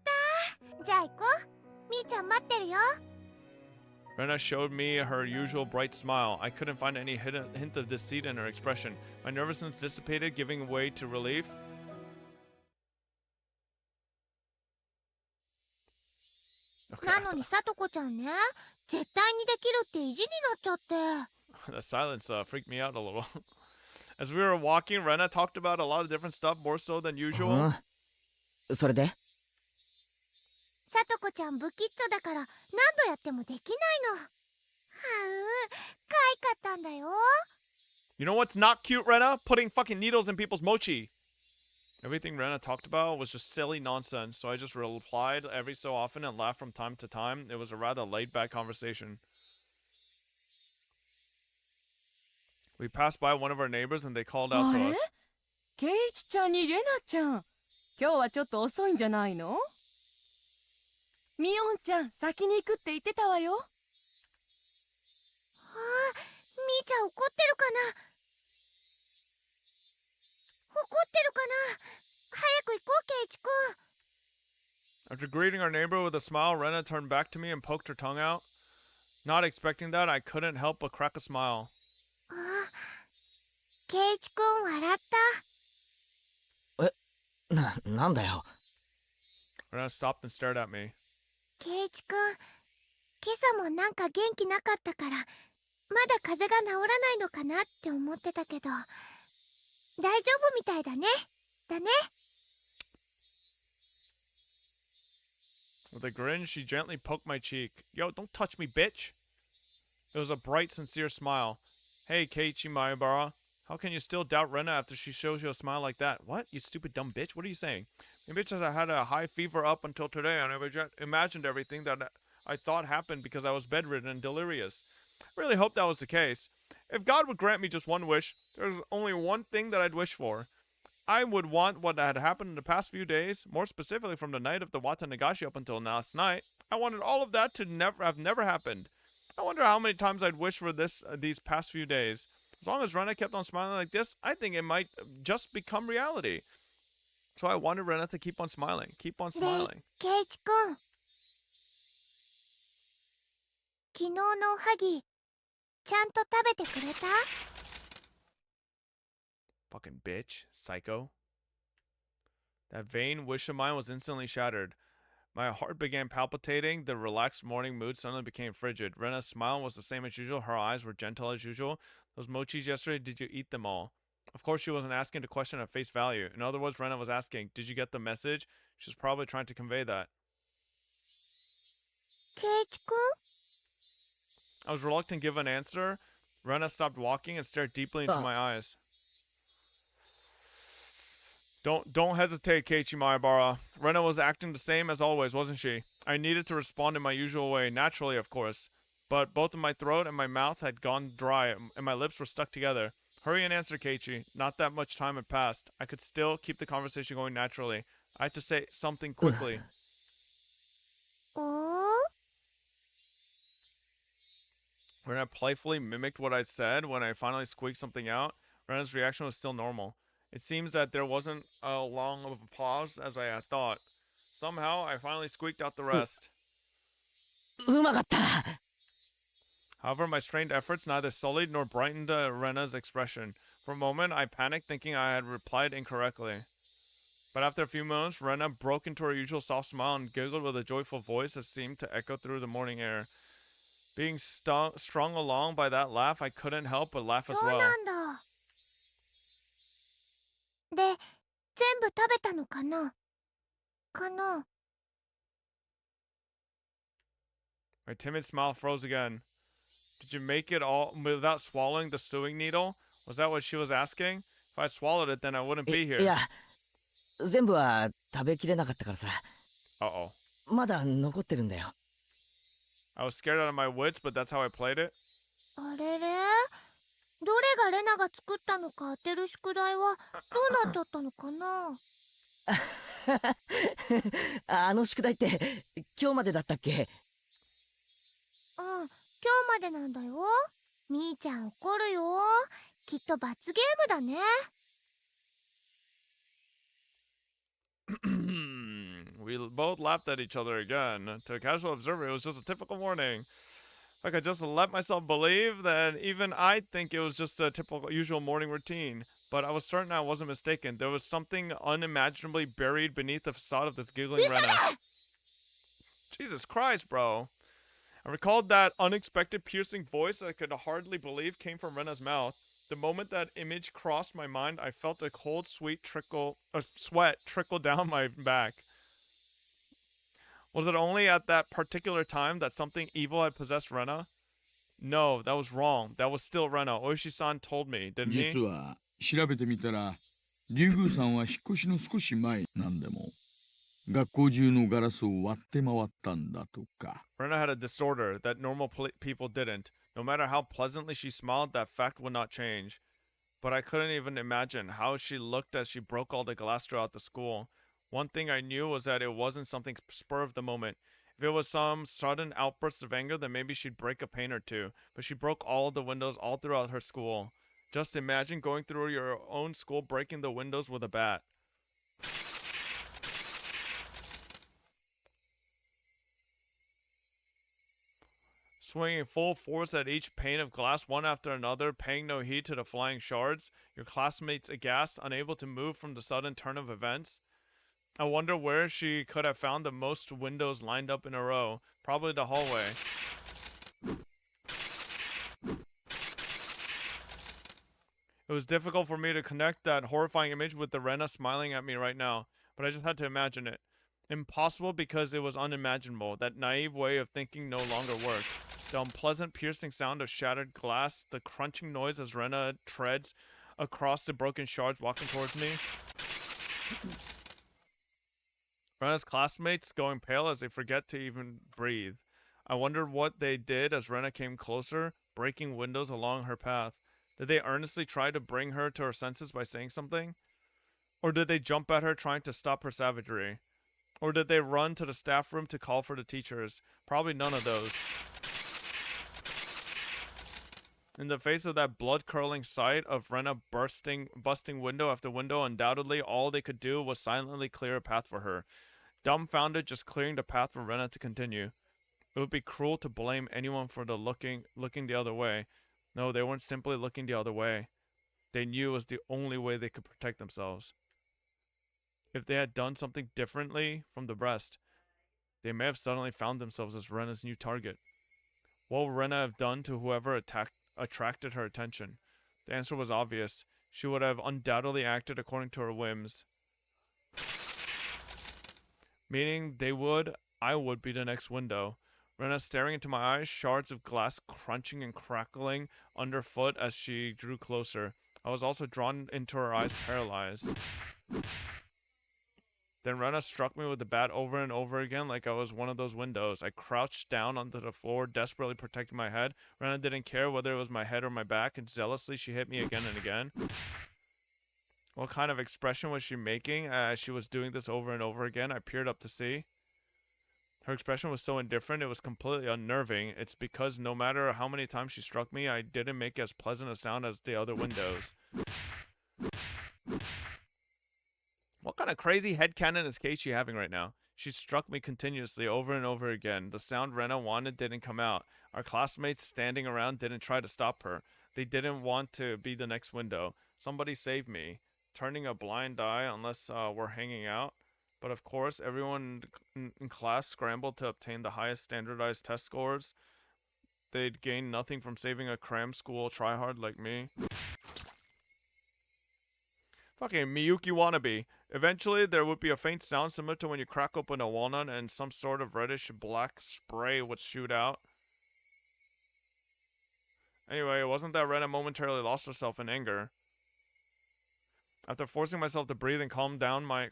た。じゃあ行こう。みーちゃん待ってるよ。 Rena showed me her usual bright smile. I couldn't find any hint of deceit in her expression. My nervousness dissipated, giving way to relief. Okay. なのにさとこちゃんね、絶対にできるって意地になっちゃって。The silence freaked me out a little. As we were walking, Rena talked about a lot of different stuff, more so than usual. それで？さとこちゃん不吉祥だから何度やってもできないの。はう、かいかったんだよ。 You know what's not cute, Rena? Putting fucking needles in people's mochi. Everything Rena talked about was just silly nonsense, so I just replied every so often and laughed from time to time. It was a rather laid-back conversation. We passed by one of our neighbors and they called out to us. ケイチちゃんにレナちゃん、今日はちょっと遅いんじゃないの？ミオンちゃん、先に行くって言ってたわよ。はあ、みーちゃん怒ってるかな？怒ってるかな？早く行こう、ケイチ君。 After greeting our neighbor with a smile, Rena turned back to me and poked her tongue out. Not expecting that, I couldn't help but crack a smile. あ、ケイチ君笑った。なんだよ。Rena stopped and stared at me. ケイチ君、今朝もなんか元気なかったから、まだ風邪が治らないのかなって思ってたけど、大丈夫みたいだね。だね。 With a grin, she gently poked my cheek. Yo, don't touch me, bitch! It was a bright, sincere smile. Hey, Keiichi Maebara. How can you still doubt Rena after she shows you a smile like that? What? You stupid dumb bitch? What are you saying? Maybe it's just I had a high fever up until today and I imagined everything that I thought happened because I was bedridden and delirious. I really hope that was the case. If God would grant me just one wish, there's only one thing that I'd wish for. I would want what had happened in the past few days, more specifically from the night of the Watanagashi up until last night. I wanted all of that to never happened. I wonder how many times I'd wish for these past few days. As long as Rena kept on smiling like this, I think it might just become reality. So I wanted Rena to keep on smiling. Keep on smiling. ケイチ君、昨日のおはぎちゃんと食べてくれた？ Fucking bitch. Psycho. That vain wish of mine was instantly shattered. My heart began palpitating. The relaxed morning mood suddenly became frigid. Rena's smile was the same as usual. Her eyes were gentle as usual. Those mochis yesterday, did you eat them all? Of course, she wasn't asking the question at face value. In other words, Rena was asking, did you get the message? She was probably trying to convey that. ケイチ君？ I was reluctant to give an answer. Rena stopped walking and stared deeply into my eyes. Don't hesitate, Keiichi Maebara. Rena was acting the same as always, wasn't she? I needed to respond in my usual way, naturally, of course. But both of my throat and my mouth had gone dry, and my lips were stuck together. Hurry and answer, Keiichi. Not that much time had passed. I could still keep the conversation going naturally. I had to say something quickly. Rena playfully mimicked what I said when I finally squeaked something out. Rena's reaction was still normal. It seems that there wasn't a long of a pause as I had thought. Somehow, I finally squeaked out the rest. However, my strained efforts neither sullied nor brightened Rena's expression. For a moment, I panicked, thinking I had replied incorrectly. But after a few moments, Rena broke into her usual soft smile and giggled with a joyful voice that seemed to echo through the morning air. Being strung along by that laugh, I couldn't help but laugh as well. で、全部食べたのかな？かな？ My timid smile froze again. Did you make it all without swallowing the sewing needle? Was that what she was asking? If I swallowed it, then I wouldn't be here. いや、全部は食べきれなかったからさ。Uh-oh. まだ残ってるんだよ。I was scared out of my wits, but that's how I played it. あれれ？どれがレナが作ったのか当てる宿題はどうなっちゃったのかな？あの宿題って今日までだったっけ？うん、今日までなんだよ。みーちゃん怒るよ。きっと罰ゲームだね。We both laughed at each other again. To a casual observer, it was just a typical morning. If I could just let myself believe that even I'd think it was just a typical, usual morning routine. But I was certain I wasn't mistaken. There was something unimaginably buried beneath the facade of this giggling Rena. Jesus Christ, bro. I recalled that unexpected piercing voice I could hardly believe came from Rena's mouth. The moment that image crossed my mind, I felt a cold, sweat trickle down my back. Was it only at that particular time that something evil had possessed Rena? No, that was wrong. That was still Rena. Oishi-san told me, didn't he? 実は調べてみたら、竜宮さんは引っ越しの少し前なんでも学校中のガラスを割って回ったんだとか。Rena had a disorder that normal people didn't. No matter how pleasantly she smiled, that fact would not change. But I couldn't even imagine how she looked as she broke all the glass throughout the school. One thing I knew was that it wasn't something spur of the moment. If it was some sudden outburst of anger, then maybe she'd break a pane or two. But she broke all of the windows all throughout her school. Just imagine going through your own school breaking the windows with a bat. Swinging full force at each pane of glass one after another, paying no heed to the flying shards, your classmates aghast, unable to move from the sudden turn of events. I wonder where she could have found the most windows lined up in a row. Probably the hallway. It was difficult for me to connect that horrifying image with the Rena smiling at me right now, but I just had to imagine it. Impossible because it was unimaginable. That naive way of thinking no longer worked. The unpleasant piercing sound of shattered glass, the crunching noise as Rena treads across the broken shards walking towards me. Rena's classmates going pale as they forget to even breathe. I wondered what they did as Rena came closer, breaking windows along her path. Did they earnestly try to bring her to her senses by saying something? Or did they jump at her trying to stop her savagery? Or did they run to the staff room to call for the teachers? Probably none of those. In the face of that blood-curdling sight of Rena busting window after window, undoubtedly all they could do was silently clear a path for her. Dumbfounded, just clearing the path for Rena to continue. It would be cruel to blame anyone for the looking the other way. No, they weren't simply looking the other way. They knew it was the only way they could protect themselves. If they had done something differently from the rest, they may have suddenly found themselves as Rena's new target. What would Rena have done to whoever attracted her attention? The answer was obvious. She would have undoubtedly acted according to her whims. Meaning I would be the next window. Rena staring into my eyes, shards of glass crunching and crackling underfoot as she drew closer. I was also drawn into her eyes, paralyzed. Then Rena struck me with the bat over and over again like I was one of those windows. I crouched down onto the floor, desperately protecting my head. Rena didn't care whether it was my head or my back, and zealously she hit me again and again. What kind of expression was she making as she was doing this over and over again? I peered up to see. Her expression was so indifferent, it was completely unnerving. It's because no matter how many times she struck me, I didn't make as pleasant a sound as the other windows. What kind of crazy headcanon is Keiichi having right now? She struck me continuously over and over again. The sound Rena wanted didn't come out. Our classmates standing around didn't try to stop her. They didn't want to be the next window. Somebody save me. Turning a blind eye unless we're hanging out. But of course, everyone in class scrambled to obtain the highest standardized test scores. They'd gain nothing from saving a cram school tryhard like me. Fucking Miyuki wannabe. Eventually, there would be a faint sound similar to when you crack open a walnut and some sort of reddish-black spray would shoot out. Anyway, it wasn't that Rena momentarily lost herself in anger. After forcing myself to breathe and calming down my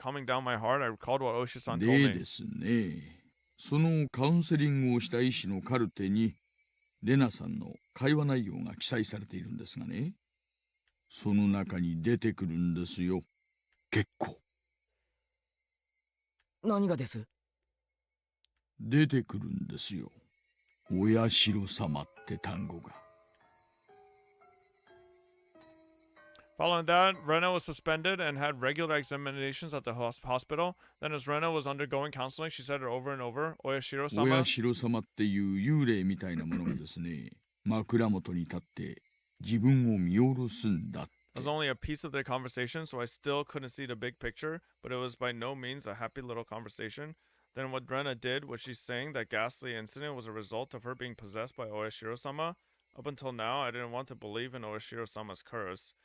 heart, I recalled what Oshi-san told me. でですね、そのカウンセリングをした医師のカルテに、レナさんの会話内容が記載されているんですがね、その中に出てくるんですよ。結構。何がです？出てくるんですよ。お社様って単語が。Following that, Rena was suspended and had regular examinations at the hospital. Then as Rena was undergoing counseling, she said it over and over, Oyashiro-sama. お社様っていう幽霊みたいなものがですね、枕元に立って自分を見下ろすんだって。It was only a piece of their conversation, so I still couldn't see the big picture, but it was by no means a happy little conversation. Then what Rena did was she's saying that ghastly incident was a result of her being possessed by Oyashiro-sama. Up until now, I didn't want to believe in Oyashiro-sama's curse.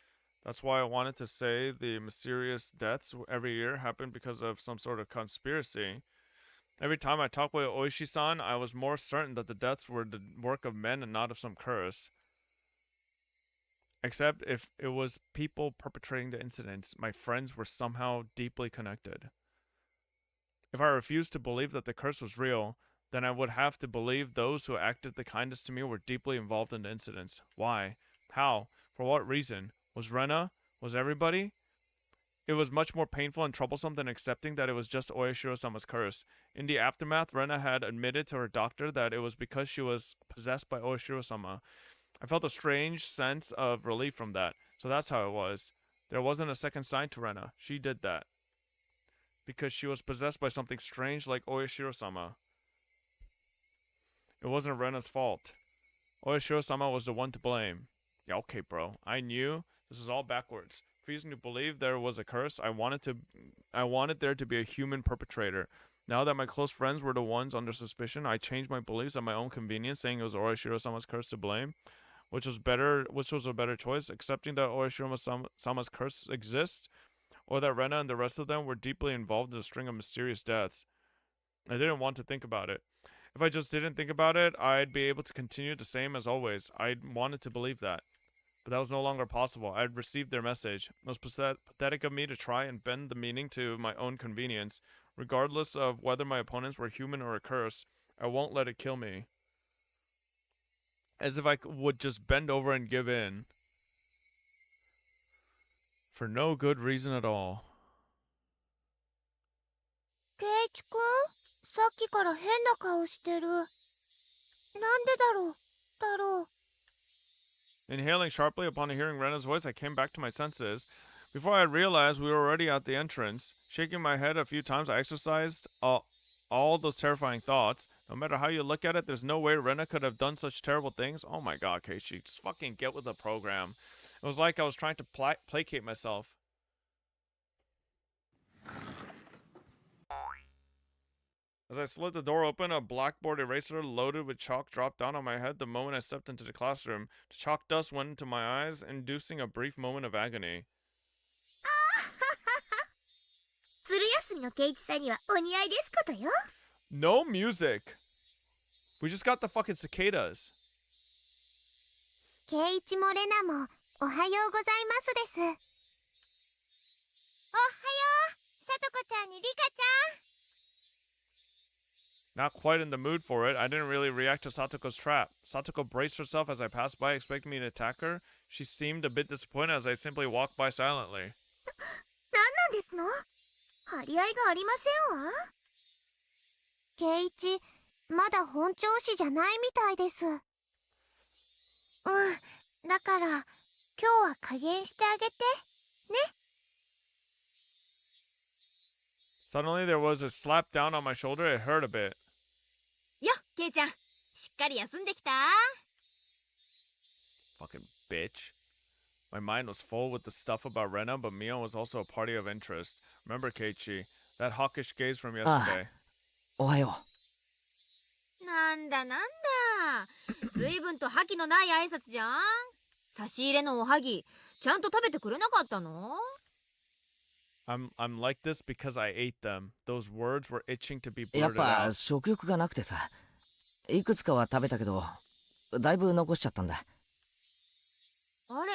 That's why I wanted to say the mysterious deaths every year happened because of some sort of conspiracy. Every time I talked with Oishi-san, I was more certain that the deaths were the work of men and not of some curse. Except if it was people perpetrating the incidents, my friends were somehow deeply connected. If I refused to believe that the curse was real, then I would have to believe those who acted the kindest to me were deeply involved in the incidents. Why? How? For what reason? Was Rena? Was everybody? It was much more painful and troublesome than accepting that it was just Oyashiro-sama's curse. In the aftermath, Rena had admitted to her doctor that it was because she was possessed by Oyashiro-sama. I felt a strange sense of relief from that. So that's how it was. There wasn't a second sign to Rena. She did that. Because she was possessed by something strange like Oyashiro-sama. It wasn't Rena's fault. Oyashiro-sama was the one to blame. Yeah, okay, bro. I knew this was all backwards. Refusing to believe there was a curse, I wanted there to be a human perpetrator. Now that my close friends were the ones under suspicion, I changed my beliefs at my own convenience, saying it was Orashiro-sama's curse to blame, which was a better choice, accepting that Orashiro-sama's curse exists, or that Rena and the rest of them were deeply involved in a string of mysterious deaths. I didn't want to think about it. If I just didn't think about it, I'd be able to continue the same as always. I wanted to believe that. But that was no longer possible. I had received their message. It was pathetic of me to try and bend the meaning to my own convenience. Regardless of whether my opponents were human or a curse, I won't let it kill me. As if I would just bend over and give in. For no good reason at all. 圭一くん、さっきから変な顔してる。なんでだろう。 Inhaling sharply upon hearing Rena's voice, I came back to my senses. Before I realized we were already at the entrance. Shaking my head a few times, I exercised all those terrifying thoughts. No matter how you look at it, there's no way Rena could have done such terrible things. Oh my god, Keiichi, just fucking get with the program. It was like I was trying to placate myself. As I slid the door open, a blackboard eraser loaded with chalk dropped down on my head the moment I stepped into the classroom. The chalk dust went into my eyes, inducing a brief moment of agony. 鶴休みの圭一さんにはお似合いですことよ。 No music. We just got the fucking cicadas. 圭一もレナもおはようございますです。おはよう。さとこちゃんにリカちゃん。 Not quite in the mood for it, I didn't really react to Satoko's trap. Satoko braced herself as I passed by, expecting me to attack her. She seemed a bit disappointed as I simply walked by silently. 何なんですの？張り合いがありませんわ。圭一、まだ本調子じゃないみたいです。だから今日は加減してあげてね。 Suddenly there was a slap down on my shoulder. It hurt a bit. よ、ケイちゃん、しっかり休んできた？ Fucking bitch. My mind was full with the stuff about Rena, but Mion was also a party of interest. Remember, Keiichi, that hawkish gaze from yesterday. おはよなんだ。ずいぶんと覇気のない挨拶じゃん。差し入れのおはぎ、ちゃんと食べてくれなかったの？ I'm like this because I ate them. Those words were itching to be う。やっ blurted ぱ out. 食欲がなくてさ。いくつかは食べたけど、だいぶ残しちゃったんだ。あれ、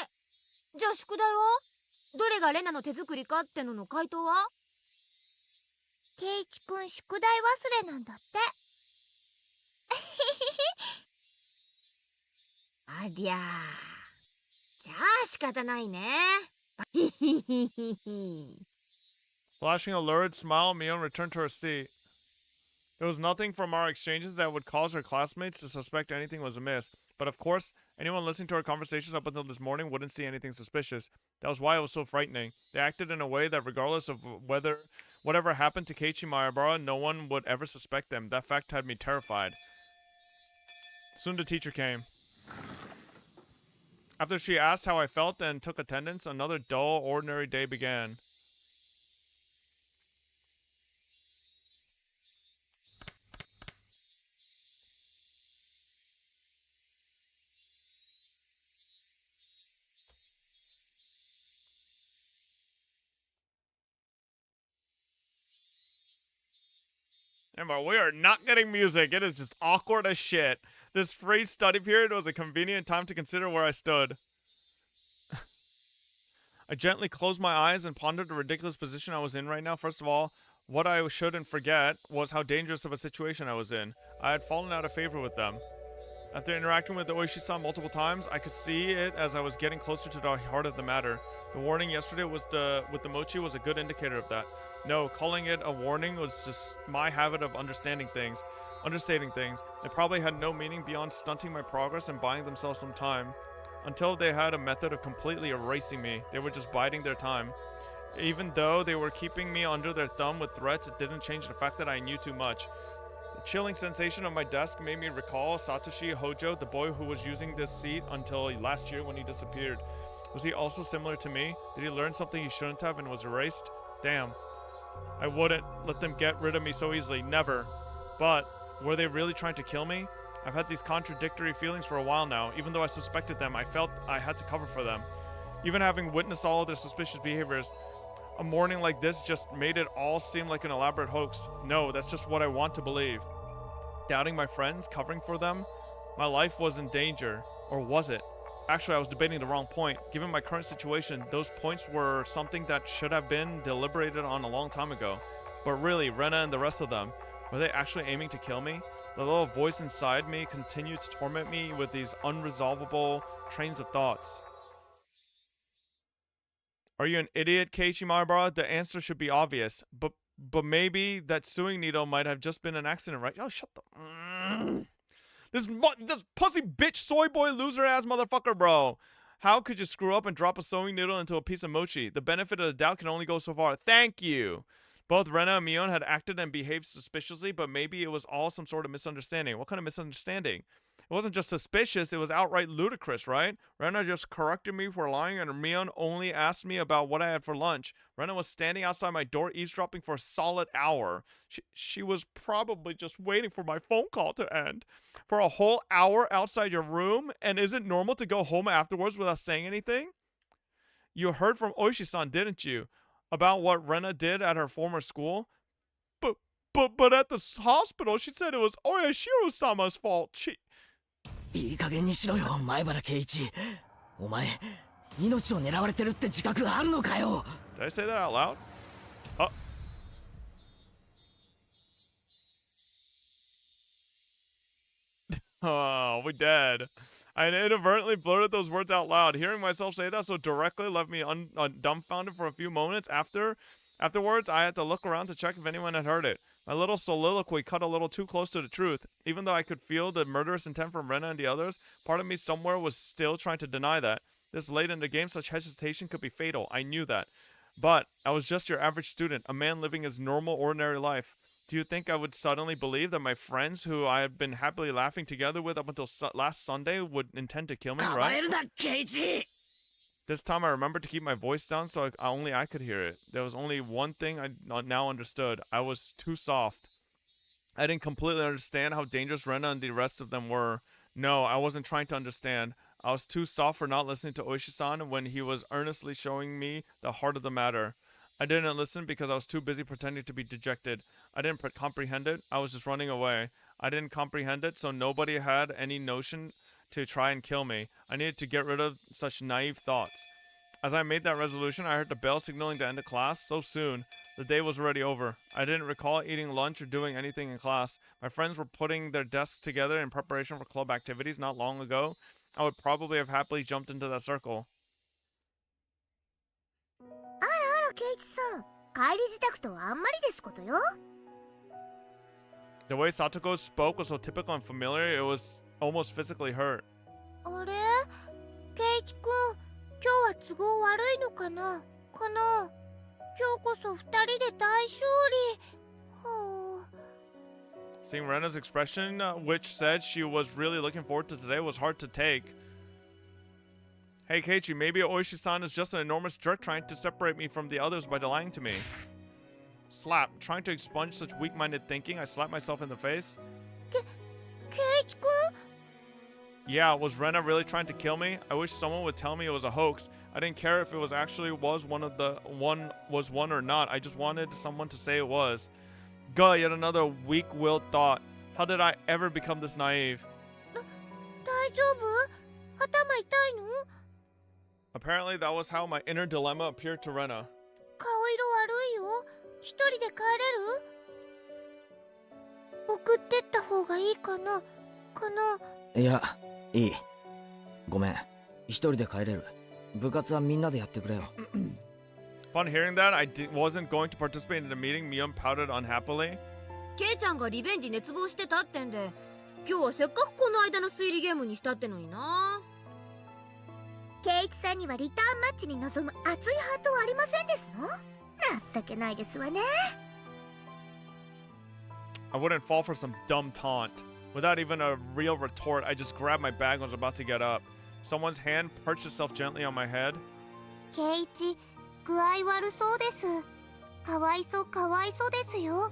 じゃあ宿題は？どれがレナの手作りかってのの回答は？圭一くん宿題忘れなんだって。ありゃー。じゃあ仕方ないね。Flashing a lurid smile, Mion returned to her seat. There was nothing from our exchanges that would cause her classmates to suspect anything was amiss. But of course, anyone listening to our conversations up until this morning wouldn't see anything suspicious. That was why it was so frightening. They acted in a way that regardless of whatever happened to Keiichi Maebara, no one would ever suspect them. That fact had me terrified. Soon the teacher came. After she asked how I felt and took attendance, another dull, ordinary day began. Emma, we are not getting music. It is just awkward as shit. This free study period was a convenient time to consider where I stood. I gently closed my eyes and pondered the ridiculous position I was in right now. First of all, what I shouldn't forget was how dangerous of a situation I was in. I had fallen out of favor with them. After interacting with the Oishi-san multiple times, I could see it as I was getting closer to the heart of the matter. The warning yesterday with the mochi was a good indicator of that. No, calling it a warning was just my habit of understating things. They probably had no meaning beyond stunting my progress and buying themselves some time. Until they had a method of completely erasing me, they were just biding their time. Even though they were keeping me under their thumb with threats, it didn't change the fact that I knew too much. The chilling sensation on my desk made me recall Satoshi Hojo, the boy who was using this seat until last year when he disappeared. Was he also similar to me? Did he learn something he shouldn't have and was erased? Damn. I wouldn't let them get rid of me so easily, never. But, were they really trying to kill me? I've had these contradictory feelings for a while now. Even though I suspected them, I felt I had to cover for them. Even having witnessed all of their suspicious behaviors, a morning like this just made it all seem like an elaborate hoax. No, that's just what I want to believe. doubting my friends, covering for them. My life was in danger. Or was it? Actually, I was debating the wrong point. Given my current situation, those points were something that should have been deliberated on a long time ago. But really, Rena and the rest of them, were they actually aiming to kill me? The little voice inside me continued to torment me with these unresolvable trains of thoughts. Are you an idiot, Keiichi Maibara? The answer should be obvious. But maybe that sewing needle might have just been an accident, right? Oh, shut the... This pussy bitch soy boy loser ass motherfucker, bro. How could you screw up and drop a sewing needle into a piece of mochi? The benefit of the doubt can only go so far. Thank you. Both Rena and Mion had acted and behaved suspiciously, but maybe it was all some sort of misunderstanding. What kind of misunderstanding? It wasn't just suspicious, it was outright ludicrous, right? Rena just corrected me for lying, and Mion only asked me about what I had for lunch. Rena was standing outside my door eavesdropping for a solid hour. She was probably just waiting for my phone call to end. For a whole hour outside your room? And is it normal to go home afterwards without saying anything? You heard from Oishi-san, didn't you? About what Rena did at her former school? But at the hospital, she said it was Oyashiro-sama's fault. いい加減にしろよ、前原圭一。お前、命を狙われてるって自覚あるのかよ。Did I say that out loud? Oh, we dead. I inadvertently blurted those words out loud. Hearing myself say that so directly left me dumbfounded for a few moments. Afterwards, I had to look around to check if anyone had heard it. My little soliloquy cut a little too close to the truth. Even though I could feel the murderous intent from Rena and the others, part of me somewhere was still trying to deny that. This late in the game, such hesitation could be fatal. I knew that. But I was just your average student, a man living his normal, ordinary life. Do you think I would suddenly believe that my friends, who I had been happily laughing together with up until last Sunday, would intend to kill me, right? This time I remembered to keep my voice down so only I could hear it. There was only one thing I now understood. I was too soft. I didn't completely understand how dangerous Rena and the rest of them were. No, I wasn't trying to understand. I was too soft for not listening to Oishi-san when he was earnestly showing me the heart of the matter. I didn't listen because I was too busy pretending to be dejected. I didn't comprehend it. I was just running away. I didn't comprehend it, so nobody had any notion to try and kill me. I needed to get rid of such naive thoughts. As I made that resolution, I heard the bell signaling the end of class. So soon. The day was already over. I didn't recall eating lunch or doing anything in class. My friends were putting their desks together in preparation for club activities not long ago. I would probably have happily jumped into that circle. あらあら、ケイチさん。帰り支度とはあんまりですことよ。The way Satoko spoke was so typical and familiar, it was almost physically hurt. あれ、ケイチくん、今日は都合悪いのかな。今日こそ二人で大勝利。はあ。Seeing Rena's expression, which said she was really looking forward to today, was hard to take. Hey Keiichi, maybe Oishi-san is just an enormous jerk trying to separate me from the others by lying to me. Slap. Trying to expunge such weak-minded thinking, I slapped myself in the face. Keiichi-kun? Yeah, was Rena really trying to kill me? I wish someone would tell me it was a hoax. I didn't care if it was actually one or not. I just wanted someone to say it was. Gah, yet another weak-willed thought. How did I ever become this naive? 大丈夫？頭痛いの？ Apparently that was how my inner dilemma appeared to Rena. 顔色悪いよ。一人で帰れる？送ってった方がいいかな？いや、いい。ごめん。一人で帰れる。部活はみんなでやってくれよ。Upon hearing that, I wasn't going to participate in the meeting. Mion pouted unhappily. ケイちゃんがリベンジ熱望してたってんで、今日はせっかくこの間の推理ゲームにしたってのにな。ケイチさんにはリターンマッチに臨む熱いハートはありませんですの？情けないですわね。I wouldn't fall for some dumb taunt. Without even a real retort, I just grabbed my bag and was about to get up. Someone's hand perched itself gently on my head. ケイチ、具合悪そうです。かわいそうですよ。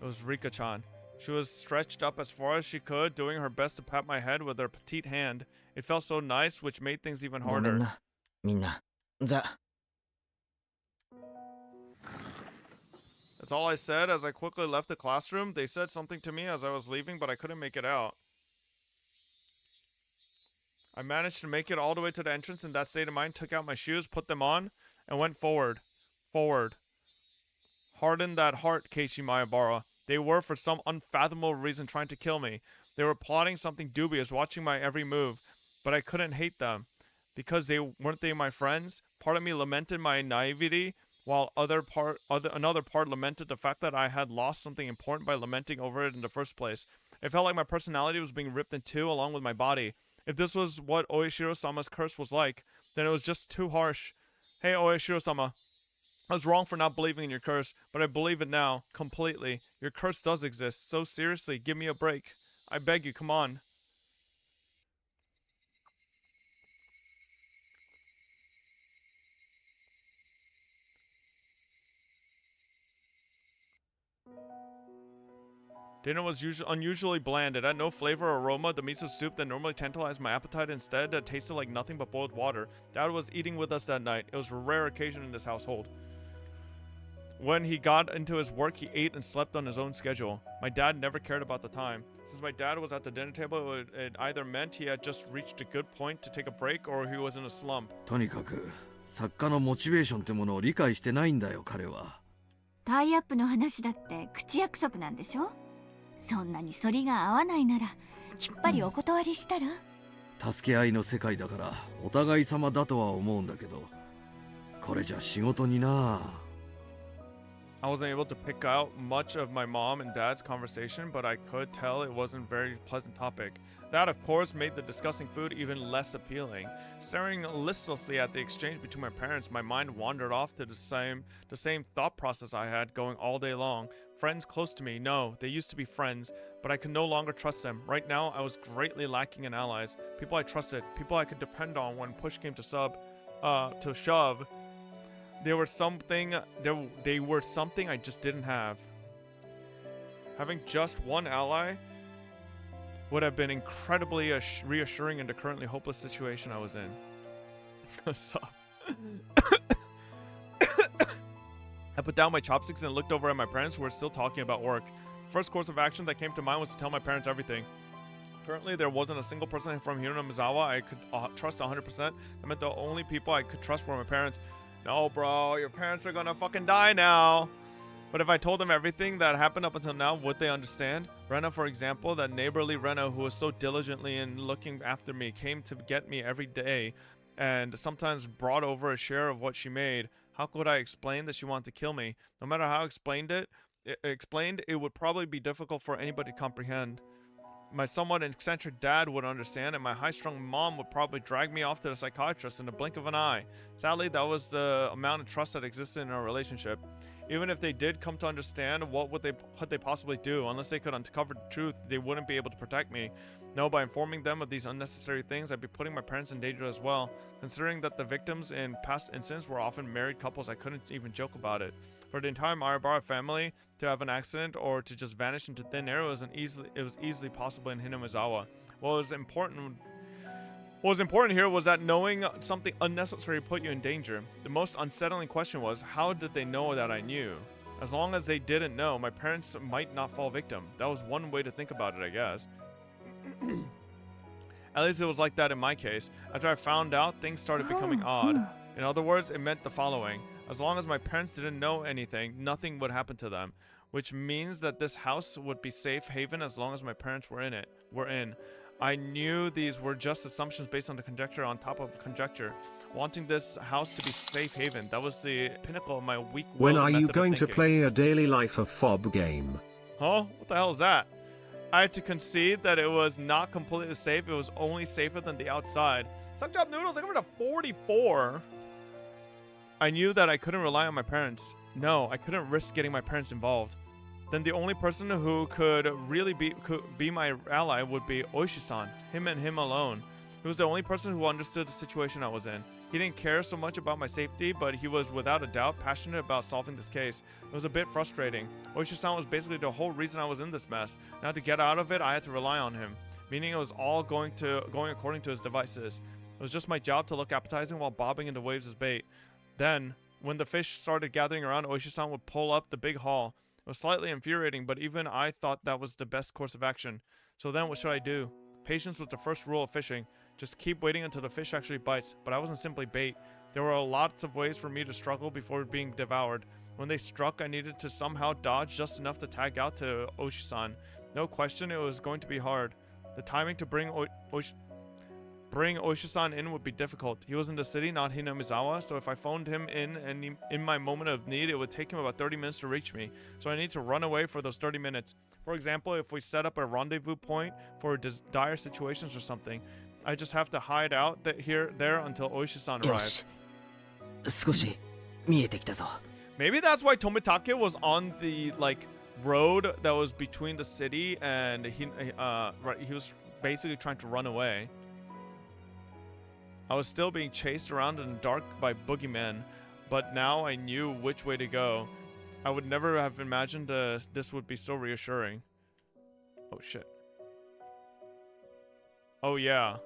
It was Rika-chan. She was stretched up as far as she could, doing her best to pat my head with her petite hand. It felt so nice, which made things even ごめん harder. な、みんな。じゃあ。That's all I said as I quickly left the classroom. They said something to me as I was leaving, but I couldn't make it out. I managed to make it all the way to the entrance in that state of mind, took out my shoes, put them on, and went forward. Forward. Harden that heart, Keiichi Maebara. They were, for some unfathomable reason, trying to kill me. They were plotting something dubious, watching my every move. But I couldn't hate them. Because weren't they my friends? Part of me lamented my naivety, while another part lamented the fact that I had lost something important by lamenting over it in the first place. It felt like my personality was being ripped in two along with my body. If this was what Oishiro-sama's curse was like, then it was just too harsh. Hey, Oishiro-sama. I was wrong for not believing in your curse, but I believe it now, completely. Your curse does exist, so seriously, give me a break. I beg you, come on. Dinner was unusually bland. It had no flavor or aroma. The miso soup that normally tantalized my appetite instead tasted like nothing but boiled water. Dad was eating with us that night. It was a rare occasion in this household. When he got into his work, he ate and slept on his own schedule. My dad never cared about the time. Since my dad was at the dinner table, it either meant he had just reached a good point to take a break or he was in a slump. とにかく作家のモチベーションってものを理解してないんだよ彼は。タイアップの話だって口約束なんでしょ。そんなに反りが合わないならきっぱりお断りしたら。助け合いの世界だからお互い様だとは思うんだけど、これじゃ仕事にな。I wasn't able to pick out much of my mom and dad's conversation, but I could tell it wasn't a very pleasant topic. That, of course, made the disgusting food even less appealing. Staring listlessly at the exchange between my parents, my mind wandered off to the same thought process I had going all day long. Friends close to me, no, they used to be friends, but I could no longer trust them. Right now, I was greatly lacking in allies. People I trusted, people I could depend on when push came to shove. They were something I just didn't have. Having just one ally would have been incredibly reassuring in the currently hopeless situation I was in. So I put down my chopsticks and looked over at my parents who were still talking about work. First course of action that came to mind was to tell my parents everything. Currently, there wasn't a single person from Hironamizawa I could trust 100%. That meant the only people I could trust were my parents. No, bro, your parents are gonna fucking die now. But if I told them everything that happened up until now, would they understand? Rena, for example, that neighborly Rena who was so diligently in looking after me, came to get me every day and sometimes brought over a share of what she made. How could I explain that she wanted to kill me? No matter how I explained, it would probably be difficult for anybody to comprehend. My somewhat eccentric dad would understand, and my high-strung mom would probably drag me off to the psychiatrist in the blink of an eye. Sadly, that was the amount of trust that existed in our relationship. Even if they did come to understand, what could they possibly do? Unless they could uncover the truth, they wouldn't be able to protect me. No, by informing them of these unnecessary things, I'd be putting my parents in danger as well. Considering that the victims in past incidents were often married couples, I couldn't even joke about it. For the entire Maebara family to have an accident or to just vanish into thin air was easily possible in Hinamizawa. What was important here was that knowing something unnecessary put you in danger. The most unsettling question was, how did they know that I knew? As long as they didn't know, my parents might not fall victim. That was one way to think about it, I guess. At least it was like that in my case. After I found out, things started becoming odd. In other words, it meant the following. As long as my parents didn't know anything, nothing would happen to them. Which means that this house would be safe haven as long as my parents were in. I knew these were just assumptions based on the conjecture on top of conjecture. Wanting this house to be safe haven, that was the pinnacle of my weak will. When are you going to play a daily life of FOB game? Huh? What the hell is that? I had to concede that it was not completely safe. It was only safer than the outside. Suck job noodles, I got rid of 44. I knew that I couldn't rely on my parents. No, I couldn't risk getting my parents involved. Then the only person who could really be my ally would be Oishi-san. Him and him alone. He was the only person who understood the situation I was in. He didn't care so much about my safety, but he was without a doubt passionate about solving this case. It was a bit frustrating. Oishi-san was basically the whole reason I was in this mess. Now to get out of it, I had to rely on him. Meaning it was all going according to his devices. It was just my job to look appetizing while bobbing into waves as bait. Then, When the fish started gathering around, Oishi-san would pull up the big haul. It was slightly infuriating, but even I thought that was the best course of action. So then what should I do? Patience was the first rule of fishing. Just keep waiting until the fish actually bites. But I wasn't simply bait. There were lots of ways for me to struggle before being devoured. When they struck, I needed to somehow dodge just enough to tag out to Oishi-san. No question, it was going to be hard. The timing to bring Oishi-san in would be difficult. He was in the city, not Hinamizawa, so if I phoned him in my moment of need, it would take him about 30 minutes to reach me. So I need to run away for those 30 minutes. For example, if we set up a rendezvous point for dire situations or something, I just have to hide out there until Oishi-san arrives. Maybe that's why Tomitake was on the road that was between the city and he was basically trying to run away. I was still being chased around in the dark by boogeymen, but now I knew which way to go. I would never have imagined this would be so reassuring. Oh shit. Oh yeah.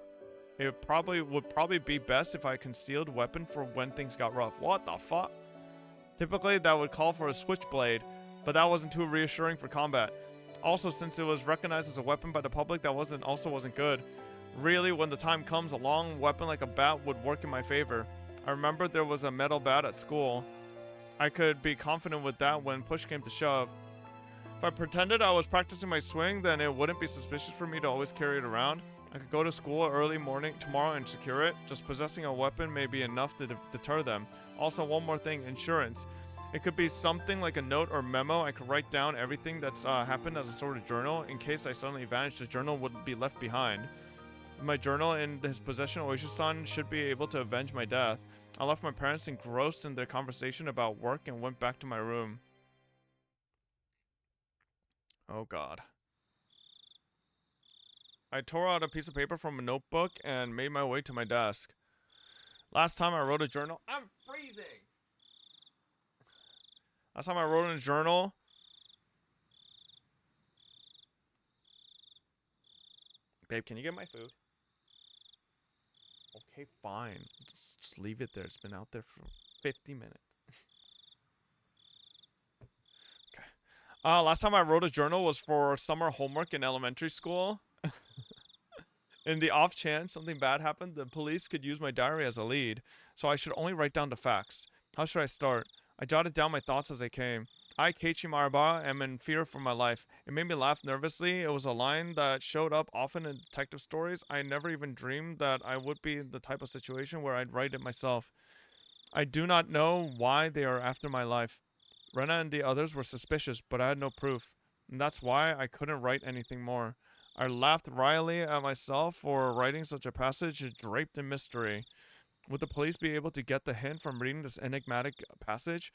It would probably be best if I concealed weapon for when things got rough. What the fuck? Typically that would call for a switchblade, but that wasn't too reassuring for combat. Also, since it was recognized as a weapon by the public, that wasn't good. Really, when the time comes, a long weapon like a bat would work in my favor. I remember there was a metal bat at school. I could be confident with that when push came to shove. If I pretended I was practicing my swing, then it wouldn't be suspicious for me to always carry it around. I could go to school early morning tomorrow and secure it. Just possessing a weapon may be enough to deter them. Also, one more thing, insurance. It could be something like a note or memo. I could write down everything that's happened as a sort of journal. In case I suddenly vanished, the journal wouldn't be left behind. With my journal in his possession, Oishi-san should be able to avenge my death. I left my parents engrossed in their conversation about work and went back to my room. Oh god. I tore out a piece of paper from a notebook and made my way to my desk. Last time I wrote a journal... I'm freezing! Last time I wrote in a journal... Babe, can you get my food? Okay, fine. Just leave it there. It's been out there for 50 minutes. Okay. Last time I wrote a journal was for summer homework in elementary school. In the off chance something bad happened, the police could use my diary as a lead, so I should only write down the facts. How should I start? I jotted down my thoughts as they came. I, Keiichi Maraba, am in fear for my life. It made me laugh nervously. It was a line that showed up often in detective stories. I never even dreamed that I would be in the type of situation where I'd write it myself. I do not know why they are after my life. Rena and the others were suspicious, but I had no proof. And that's why I couldn't write anything more. I laughed wryly at myself for writing such a passage draped in mystery. Would the police be able to get the hint from reading this enigmatic passage?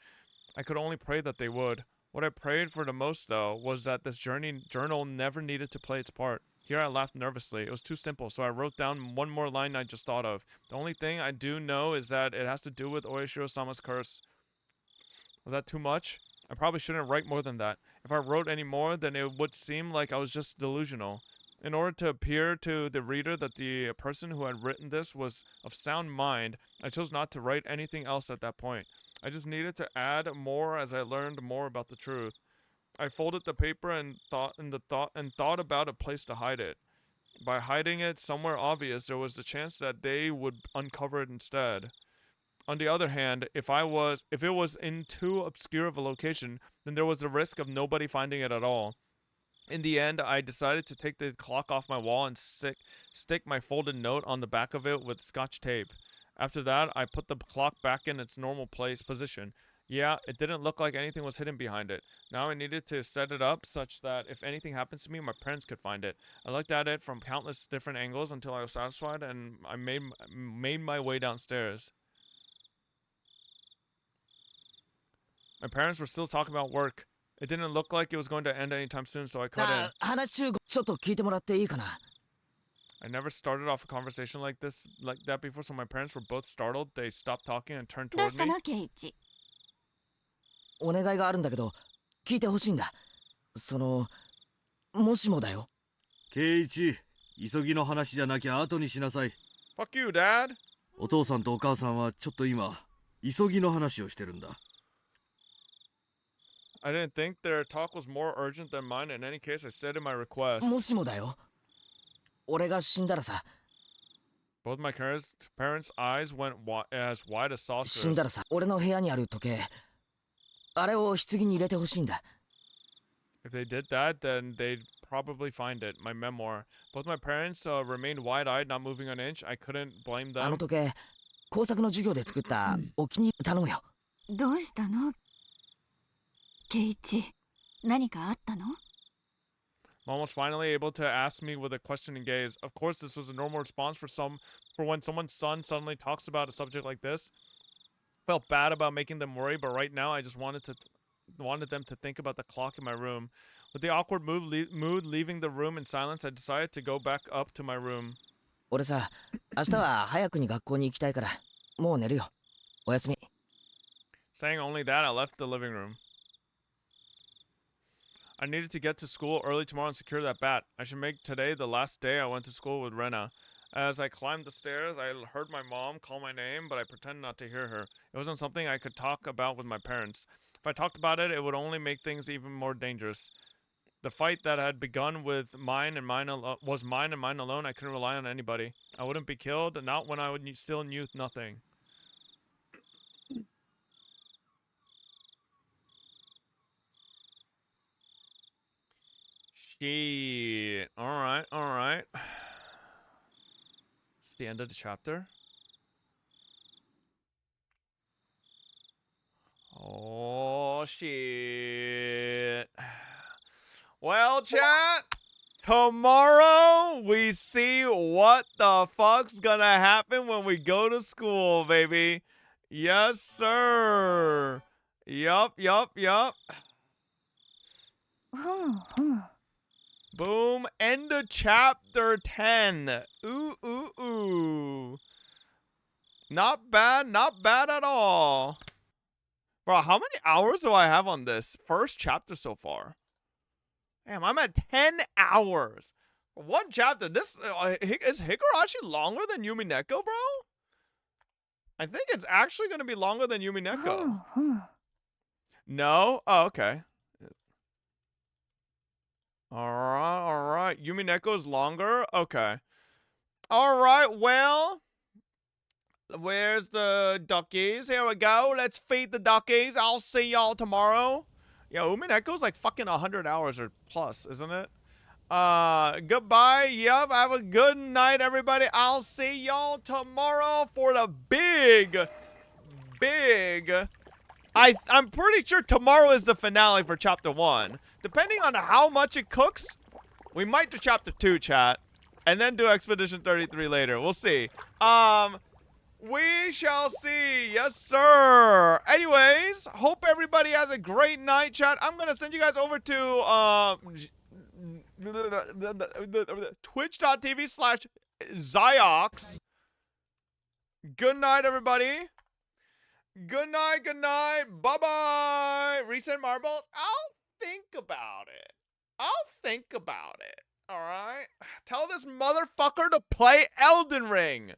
I could only pray that they would. What I prayed for the most, though, was that this journal never needed to play its part. Here I laughed nervously. It was too simple, so I wrote down one more line I just thought of. The only thing I do know is that it has to do with Oishiro-sama's curse. Was that too much? I probably shouldn't write more than that. If I wrote any more, then it would seem like I was just delusional. In order to appear to the reader that the person who had written this was of sound mind, I chose not to write anything else at that point. I just needed to add more as I learned more about the truth. I folded the paper and thought about a place to hide it. By hiding it somewhere obvious, there was the chance that they would uncover it instead. On the other hand, if it was in too obscure of a location, then there was the risk of nobody finding it at all. In the end, I decided to take the clock off my wall and stick my folded note on the back of it with scotch tape. After that, I put the clock back in its normal position. Yeah, it didn't look like anything was hidden behind it. Now I needed to set it up such that if anything happens to me, my parents could find it. I looked at it from countless different angles until I was satisfied, and I made my way downstairs. My parents were still talking about work. It didn't look like it was going to end anytime soon, so I cut in. I never started off a conversation like that before, so my parents were both startled. They stopped talking and turned toward me. お願いがあるんだけど、聞いてほしいんだ。もしもだよ。ケイイチ、急ぎの話じゃなきゃ後にしなさい。Fuck you, Dad. お父さんとお母さんはちょっと今、急ぎの話をしてるんだ。I didn't think their talk was more urgent than mine. In any case, I said in my request. もしもだよ。俺が死んだらさ。Both my parents' eyes went as wide as 死んだら saucers. さ、俺の部屋にある時計。あれを棺に入れてほしいんだ。If they did that, then they'd probably find it. My memoir. Both my parents remained wide-eyed, not moving an inch. I couldn't blame あ them. の時計、工作の授業で作ったお気に入り頼むよ。どうしたのケイチ、何かあったの Mom was finally able to ask me with a questioning gaze. Of course, this was a normal response for when someone's son suddenly talks about a subject like this. Felt bad about making them worry, but right now I just wanted them to think about the clock in my room. With the awkward mood leaving the room in silence, I decided to go back up to my room. 俺さ、明日は早くに学校に行きたいから、もう寝るよ。おやすみ。Saying only that, I left the living room. I needed to get to school early tomorrow and secure that bat. I should make today the last day I went to school with Rena. As I climbed the stairs, I heard my mom call my name, but I pretended not to hear her. It wasn't something I could talk about with my parents. If I talked about it, it would only make things even more dangerous. The fight that had begun with mine and mine alone. I couldn't rely on anybody. I wouldn't be killed, not when I still knew nothing. Shit. Alright, alright. It's the end of the chapter. Oh, shit. Well, chat, tomorrow we see what the fuck's gonna happen when we go to school, baby. Yes, sir. Yup. Boom. End of chapter 10. Ooh. Not bad at all. Bro, how many hours do I have on this first chapter so far? Damn, I'm at 10 hours. One chapter. This is Higurashi longer than Yumineko, bro? I think it's actually going to be longer than Yumineko. No? Oh, okay. Alright. Yumineko's longer? Okay. Alright, well. Where's the duckies? Here we go. Let's feed the duckies. I'll see y'all tomorrow. Yo, Umineko's like fucking 100 hours or plus, isn't it? Goodbye. Yep, have a good night, everybody. I'll see y'all tomorrow for the big... I'm pretty sure tomorrow is the finale for chapter 1. Depending on how much it cooks, we might do chapter 2, chat. And then do Expedition 33 later. We'll see. We shall see. Yes, sir. Anyways, hope everybody has a great night, chat. I'm going to send you guys over to twitch.tv/Ziox. Good night, everybody. Good night. Bye-bye. Reset marbles. I'll think about it. All right? Tell this motherfucker to play Elden Ring.